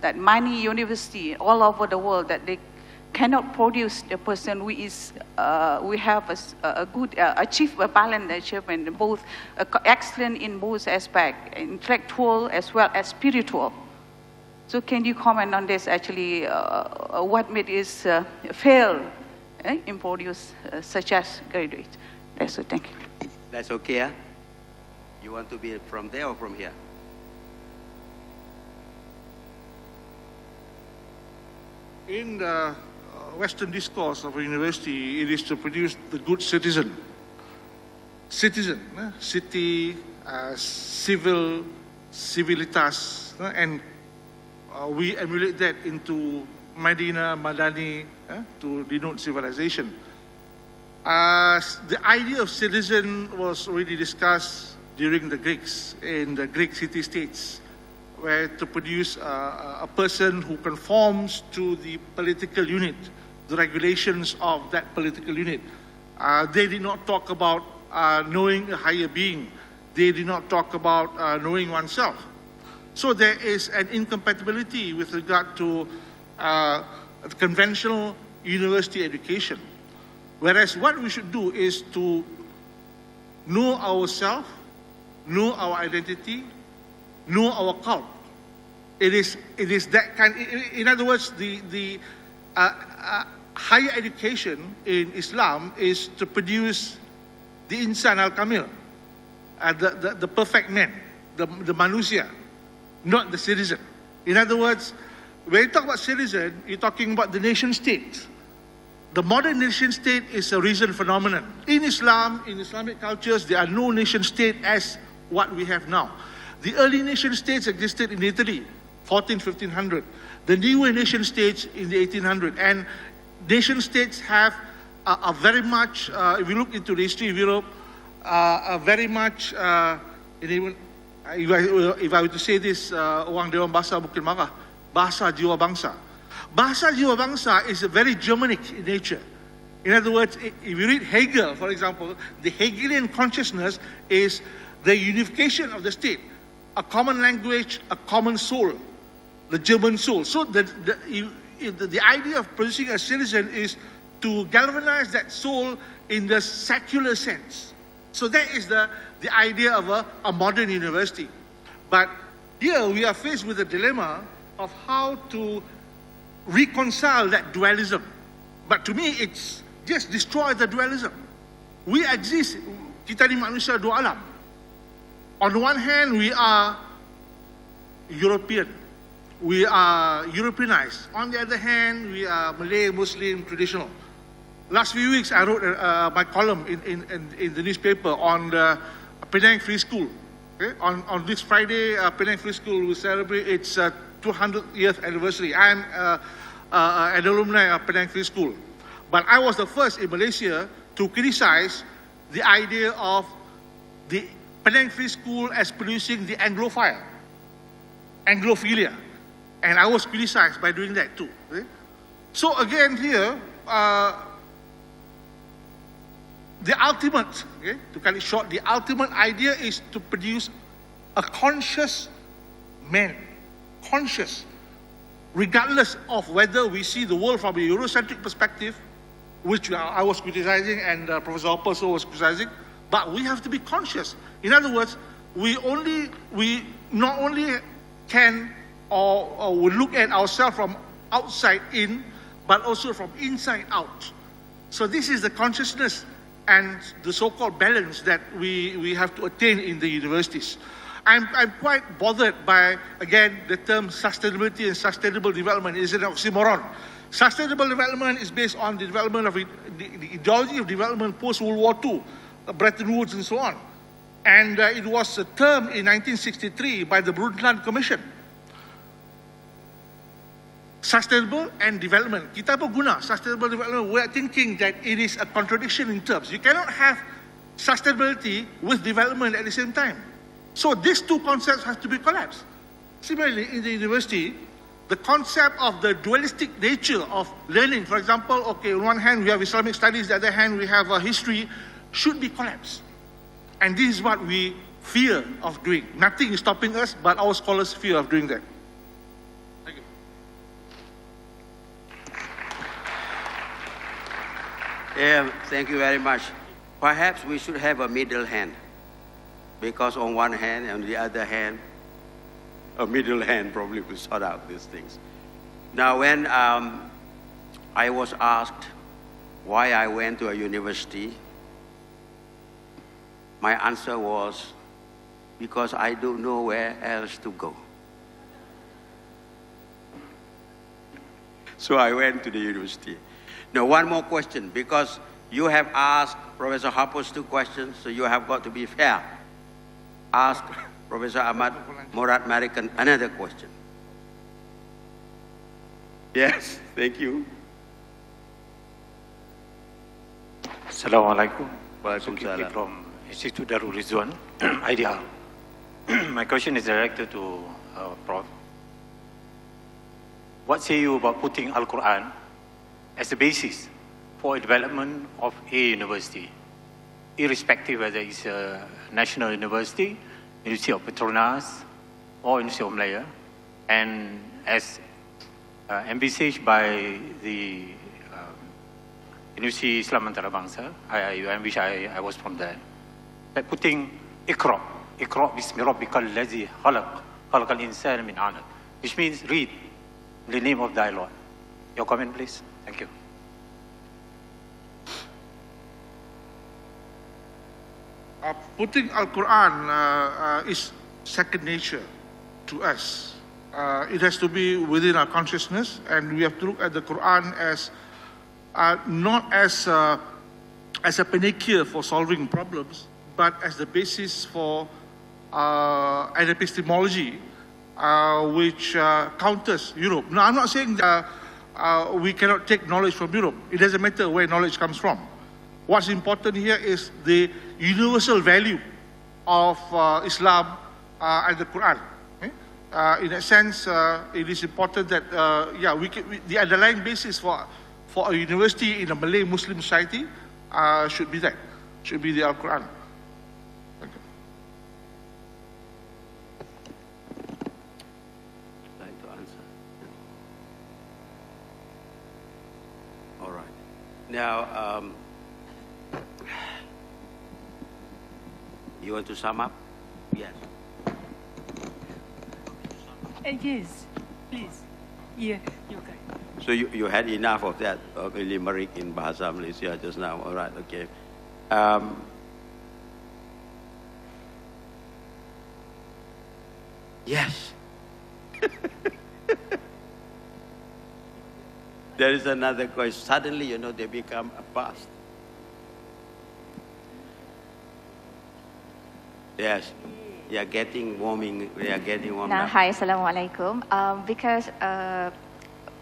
that many universities all over the world that they cannot produce the person who is, we have a good, achieve a balanced achievement, both excellent in both aspects, intellectual as well as spiritual. So can you comment on this actually, what made us fail in produce such as graduates? That's it, thank you. That's okay, huh? You want to be from there or from here? In the Western discourse of a university, it is to produce the good citizen. Citizen, city, civil, civilitas, and we emulate that into Medina, Madani, to denote civilization. The idea of citizen was already discussed during the Greeks in the Greek city-states, where to produce a person who conforms to the political unit, the regulations of that political unit. They did not talk about knowing a higher being. They did not talk about knowing oneself. So there is an incompatibility with regard to conventional university education. Whereas what we should do is to know ourselves, know our identity, know our cult. It is that kind. In other words, the higher education in Islam is to produce the insan al-kamil, the perfect man, the manusia, not the citizen. In other words, when you talk about citizen, you're talking about the nation state. The modern nation state is a recent phenomenon. In Islam, in Islamic cultures, there are no nation state as what we have now. The early nation states existed in Italy, 1500. The newer nation states in the 1800s. And nation states have a very much, if you look into the history of Europe, very much, even, if I were to say this, orang Dewan Bahasa mungkin marah, bahasa jiwa bangsa. Bahasa jiwa bangsa is very Germanic in nature. In other words, if you read Hegel, for example, the Hegelian consciousness is the unification of the state, a common language, a common soul, the German soul. So the idea of producing a citizen is to galvanize that soul in the secular sense. So that is the idea of a modern university. But here we are faced with a dilemma of how to reconcile that dualism. But to me, it's just destroy the dualism. We exist, kita ni manusia dua alam. On the one hand, we are European. We are Europeanized. On the other hand, we are Malay, Muslim, traditional. Last few weeks, I wrote my column in the newspaper on the Penang Free School. Okay? On this Friday, Penang Free School will celebrate its 200th anniversary. I am an alumni of Penang Free School. But I was the first in Malaysia to criticize the idea of the Penang Free School as producing the Anglophile, Anglophilia. And I was criticized by doing that too. Okay? So again here, the ultimate, okay, to cut it short, the ultimate idea is to produce a conscious man, conscious, regardless of whether we see the world from a Eurocentric perspective, which I was criticizing and Professor Hopper was criticizing, but we have to be conscious. In other words, we not only can or will look at ourselves from outside in, but also from inside out. So this is the consciousness and the so-called balance that we have to attain in the universities. I'm quite bothered by, again, the term sustainability and sustainable development is an oxymoron. Sustainable development is based on the development of the ideology of development post-World War II, Bretton Woods and so on. And it was a term in 1963 by the Brundtland Commission. Sustainable and development. Kita apa guna sustainable development? We are thinking that it is a contradiction in terms. You cannot have sustainability with development at the same time. So these two concepts have to be collapsed. Similarly, in the university, the concept of the dualistic nature of learning, for example, okay, on one hand we have Islamic studies, on the other hand we have history, should be collapsed. And this is what we fear of doing. Nothing is stopping us, but our scholars fear of doing that. Thank you. Yeah, thank you very much. Perhaps we should have a middle hand, because on one hand and on the other hand, a middle hand probably will sort out these things. Now, when I was asked why I went to a university, my answer was, because I don't know where else to go. So I went to the university. Now, one more question, because you have asked Professor Harper's 2 questions, so you have got to be fair. Ask Professor Ahmad Murad Marikan another question. Yes, thank you. Assalamualaikum. Waalaikumsalam. From Institute Darul Rizwan, IDR. My question is directed to Prof. What say you about putting Al-Quran as a basis for development of a university, irrespective whether it's a national university, University of Petronas, or University of Malaya, and as envisaged by the University Islam Antarabangsa, which I was from there, that putting Iqra bismi rabbikal ladzi khalaqal insana min 'alaq, which means read in the name of thy Lord. Your comment, please. Thank you. Putting Al-Quran is second nature to us. It has to be within our consciousness, and we have to look at the Quran as not as a panacea for solving problems, but as the basis for an epistemology which counters Europe. Now, I'm not saying that we cannot take knowledge from Europe. It doesn't matter where knowledge comes from. What's important here is the universal value of Islam and the Quran. In a sense, it is important that the underlying basis for a university in a Malay Muslim society should be that, should be the Al-Quran. Thank you. Like to answer. All right. Now, you want to sum up? Yes. Yes, please. Yeah, okay. So you had enough of that limerick in Bahasa Malaysia just now. All right, okay. Yes. There is another question. Suddenly, you know, they become a past. Yes. They are getting warming. They are getting warmed up. Hi, Assalamualaikum. Because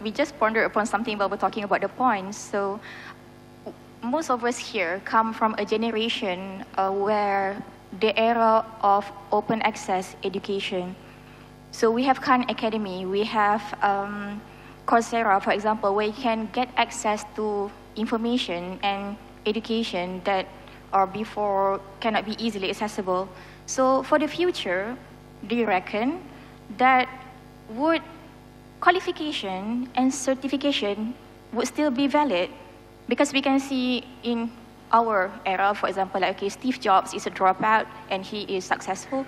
we just pondered upon something while we're talking about the points. So most of us here come from a generation where the era of open access education. So we have Khan Academy, we have Coursera, for example, where you can get access to information and education that or before cannot be easily accessible. So for the future, do you reckon that would qualification and certification would still be valid? Because we can see in our era, for example, like, okay, Steve Jobs is a dropout and he is successful.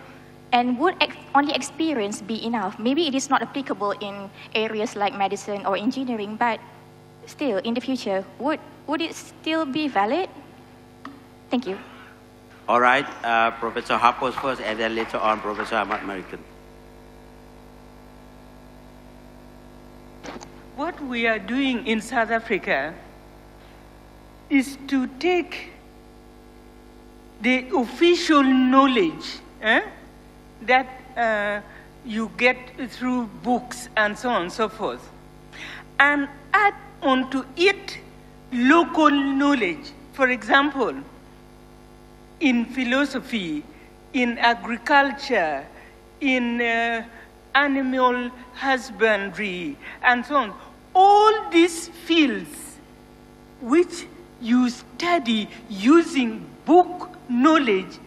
And would only experience be enough? Maybe it is not applicable in areas like medicine or engineering, but still, in the future, would it still be valid? Thank you. All right, Professor Hapos first, and then later on, Professor Ahmad Marikan. What we are doing in South Africa is to take the official knowledge that you get through books and so on and so forth, and add onto it local knowledge. For example, in philosophy, in agriculture, in animal husbandry, and so on. All these fields which you study using book knowledge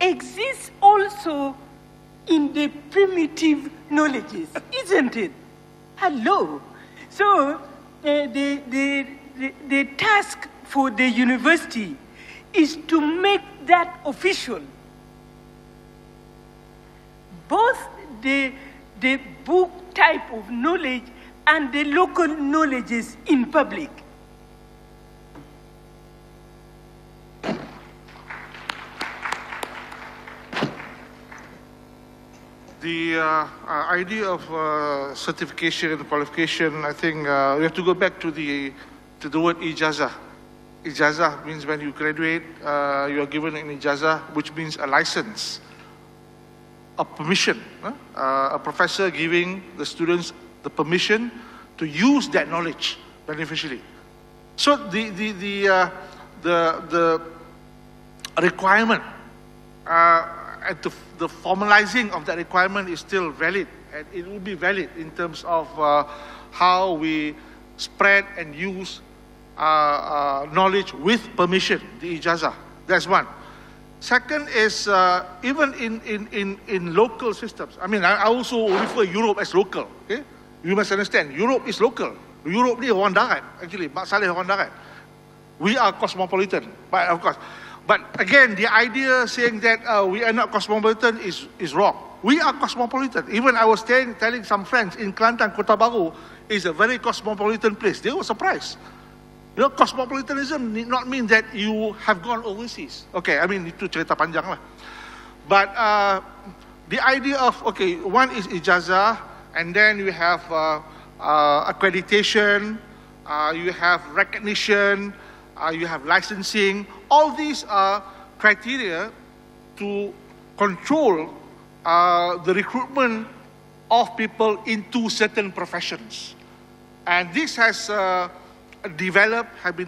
exist also in the primitive knowledges, isn't it? Hello. So the task for the university is to make that official. Both the book type of knowledge and the local knowledges in public. The idea of certification and qualification, I think we have to go back to the word ijazah. Ijazah means when you graduate, you are given an ijazah, which means a license, a permission. A professor giving the students the permission to use that knowledge beneficially. So the requirement and the formalizing of that requirement is still valid, and it will be valid in terms of how we spread and use knowledge with permission, the ijazah. That's one. Second is even in local systems. I mean, I also refer Europe as local. Okay, You must understand, Europe is local. Europe ni orang darat, actually. Mak Saleh orang darat. We are cosmopolitan, but of course. But again, the idea saying that we are not cosmopolitan is wrong. We are cosmopolitan. Even I was telling some friends in Kelantan, Kota Baru is a very cosmopolitan place. They were surprised. You know, cosmopolitanism need not mean that you have gone overseas. Okay, I mean, itu cerita panjang lah. But the idea of, okay, one is ijazah, and then you have accreditation, you have recognition, you have licensing. All these are criteria to control the recruitment of people into certain professions. And this has been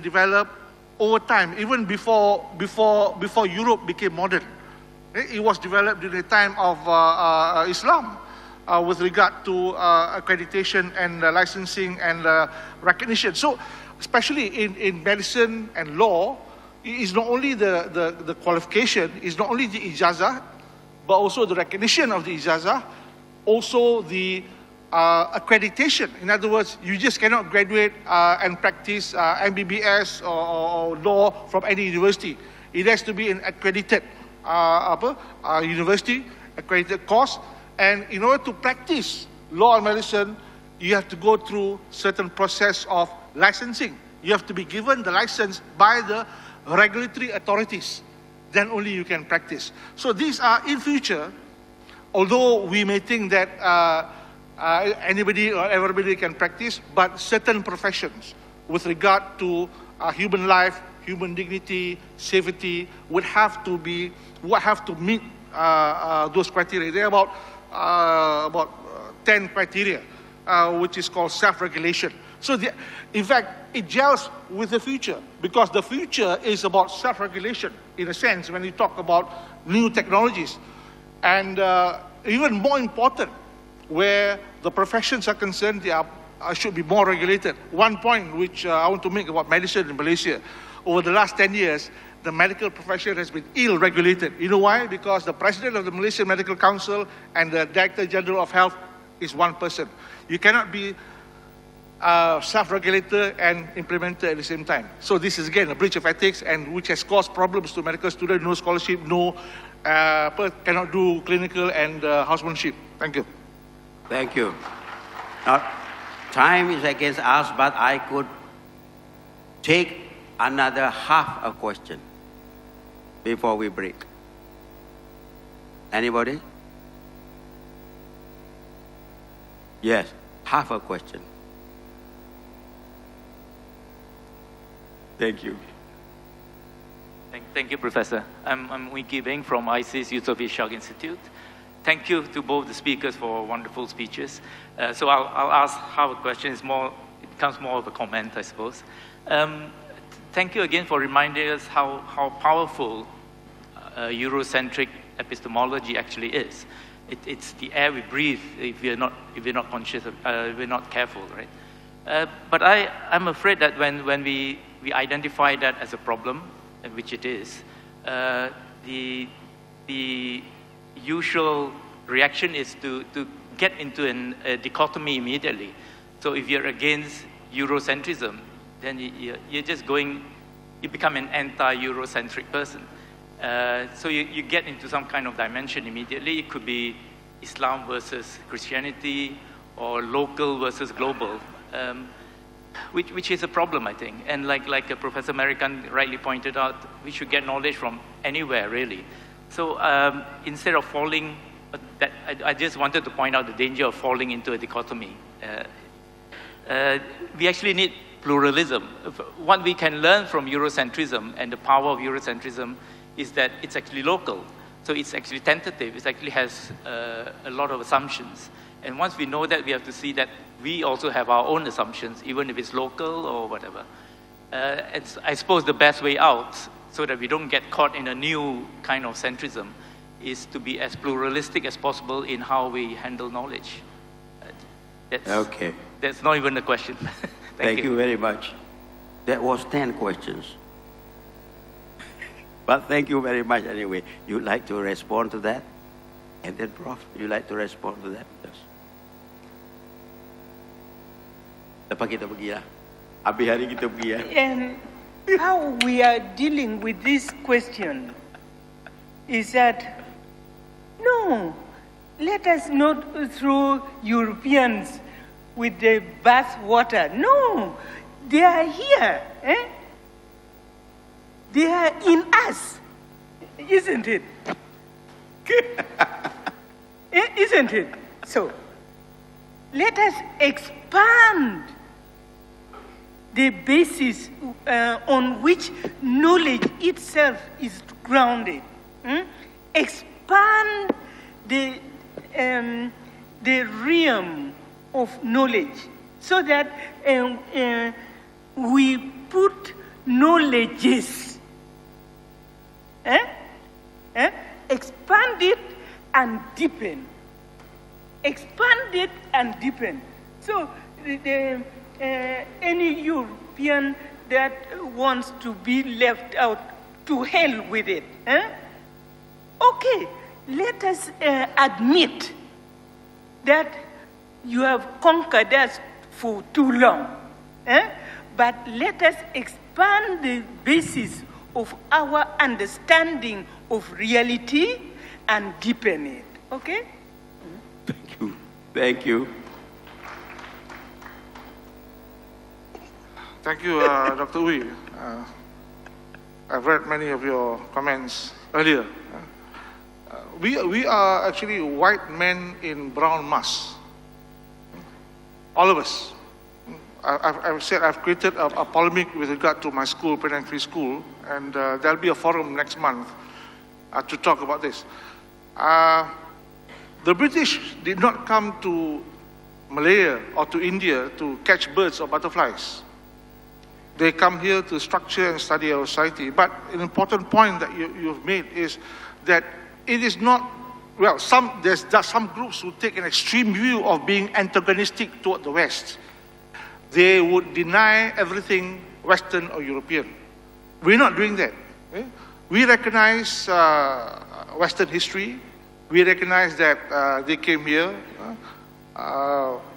developed over time, even before Europe became modern. It was developed during the time of Islam with regard to accreditation and licensing and recognition. So, especially in medicine and law, it is not only the qualification, it's not only the ijazah, but also the recognition of the ijazah, also the accreditation. In other words, you just cannot graduate and practice MBBS or law from any university. It has to be an accredited university, accredited course. And in order to practice law and medicine, you have to go through certain process of licensing. You have to be given the license by the regulatory authorities. Then only you can practice. So these are in future, although we may think that anybody or everybody can practice, but certain professions with regard to human life, human dignity, safety would have to meet those criteria. There are about 10 criteria, which is called self-regulation. So in fact, it gels with the future, because the future is about self-regulation, in a sense, when you talk about new technologies. And even more important, where the professions are concerned, they should be more regulated. One point which I want to make about medicine in Malaysia, over the last 10 years, the medical profession has been ill-regulated. You know why? Because the president of the Malaysian Medical Council and the Director General of Health is one person. You cannot be self-regulator and implementer at the same time. So this is again a breach of ethics, and which has caused problems to medical students, no scholarship, cannot do clinical and housemanship. Thank you. Thank you. Now, time is against us, but I could take another half a question before we break. Anybody? Yes, half a question. Thank you. Thank you, Professor. I'm Wee Ki Beng from ISIS Youth of Ishaq Institute. Thank you to both the speakers for wonderful speeches. So I'll ask how a question is more, it becomes more of a comment, I suppose. Thank you again for reminding us how powerful Eurocentric epistemology actually is. It's the air we breathe if we're not conscious, if we're not careful, right? But I'm afraid that when we identify that as a problem, which it is, the usual reaction is to get into a dichotomy immediately. So if you're against Eurocentrism, then you're just you become an anti-Eurocentric person. So you get into some kind of dimension immediately. It could be Islam versus Christianity, or local versus global, which is a problem, I think. And like Professor American rightly pointed out, we should get knowledge from anywhere, really. So instead of falling, I just wanted to point out the danger of falling into a dichotomy. We actually need pluralism. What we can learn from Eurocentrism and the power of Eurocentrism is that it's actually local. So it's actually tentative. It actually has a lot of assumptions. And once we know that, we have to see that we also have our own assumptions, even if it's local or whatever. And I suppose the best way out, so that we don't get caught in a new kind of centrism, is to be as pluralistic as possible in how we handle knowledge. That's not even a question. Thank you very much. That was 10 questions. But thank you very much anyway. You'd like to respond to that? And then, Prof, you'd like to respond to that? Yes. Lepas kita pergi lah. Habis hari kita pergi ya. And how we are dealing with this question is that, no, let us not throw Europeans with the bath water. No, they are here. They are in us, isn't it? Isn't it? So, let us expand the basis on which knowledge itself is grounded. Expand the realm of knowledge so that we put knowledges, expand it and deepen. Expand it and deepen. So any European that wants to be left out, to hell with it. Okay, let us admit that you have conquered us for too long. But let us expand the basis of our understanding of reality and deepen it. Okay? Thank you. Thank you. Thank you, Dr. Uy. I've read many of your comments earlier. We are actually white men in brown masks. All of us. I've said I've created a polemic with regard to my school, Penang Free School, and there'll be a forum next month to talk about this. The British did not come to Malaya or to India to catch birds or butterflies. They come here to structure and study our society. But an important point that you've made is that it is not, well, there's some groups who take an extreme view of being antagonistic toward the West. They would deny everything Western or European. We're not doing that. We recognize Western history. We recognize that they came here.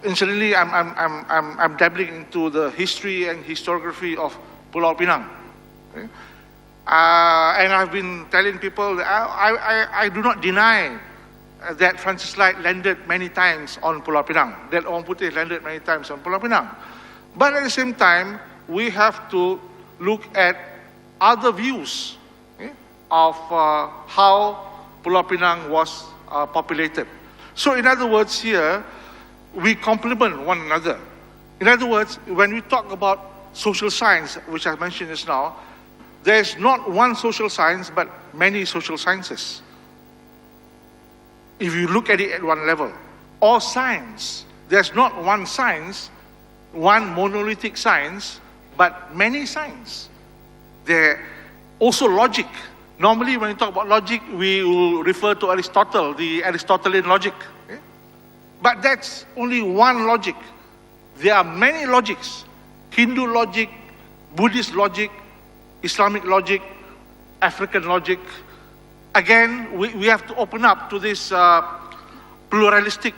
Incidentally, I'm dabbling into the history and historiography of Pulau Pinang. And I've been telling people that I do not deny that Francis Light landed many times on Pulau Pinang, that Orang Putih landed many times on Pulau Pinang. But at the same time, we have to look at other views of how Pulau Pinang was populated. So in other words here, we complement one another. In other words, when we talk about social science, which I mentioned just now, there's not one social science, but many social sciences. If you look at it at one level. Or science, there's not one science, one monolithic science, but many science. There also logic. Normally when we talk about logic, we will refer to Aristotle, the Aristotelian logic. But that's only one logic. There are many logics. Hindu logic, Buddhist logic, Islamic logic, African logic. Again, we have to open up to this pluralistic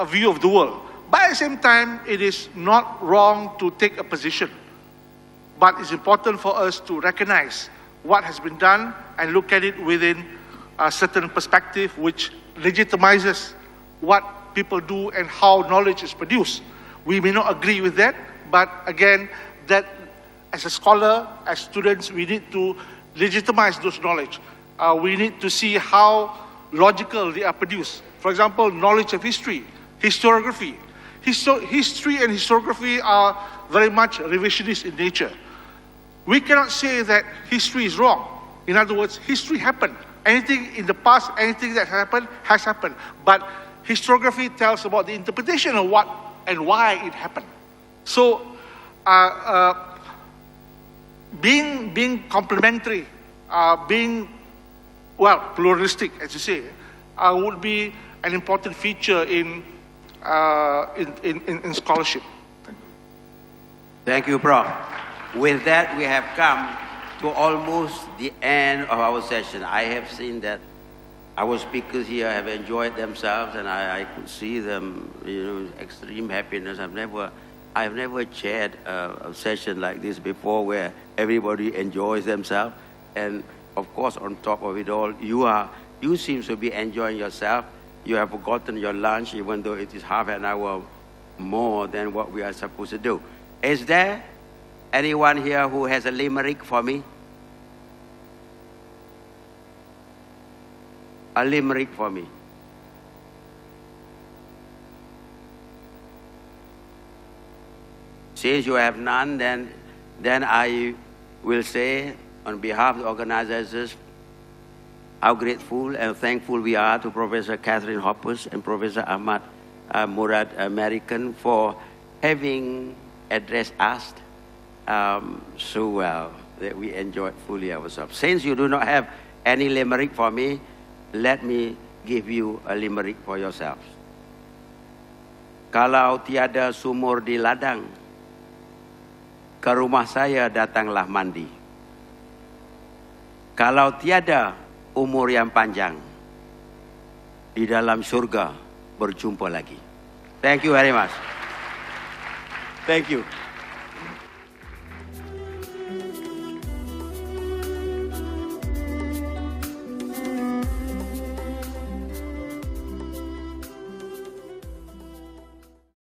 view of the world. But at the same time, it is not wrong to take a position. But it's important for us to recognize what has been done and look at it within a certain perspective which legitimizes what people do and how knowledge is produced. We may not agree with that, but again, that as a scholar, as students, we need to legitimize those knowledge. We need to see how logical they are produced. For example, knowledge of history, historiography. History and historiography are very much revisionist in nature. We cannot say that history is wrong. In other words, history happened. Anything in the past, anything that happened, has happened. But historiography tells about the interpretation of what and why it happened. So, being complementary, being, well, pluralistic, as you say, would be an important feature in scholarship. Thank you, Prof. With that, we have come to almost the end of our session. I have seen that our speakers here have enjoyed themselves, and I could see them, extreme happiness. I've never I've never chaired a session like this before where everybody enjoys themselves. And of course, on top of it all, you seem to be enjoying yourself. You have forgotten your lunch, even though it is half an hour more than what we are supposed to do. Is there anyone here who has a limerick for me? A limerick for me. Since you have none, then I will say, on behalf of the organizers, how grateful and thankful we are to Professor Catherine Hoppus and Professor Ahmad Murad American for having addressed us so well that we enjoyed fully ourselves. Since you do not have any limerick for me, let me give you a limerick for yourselves. Kalau tiada sumur di ladang, ke rumah saya datanglah mandi. Kalau tiada umur yang panjang, di dalam surga berjumpa lagi. Thank you very much. Thank you.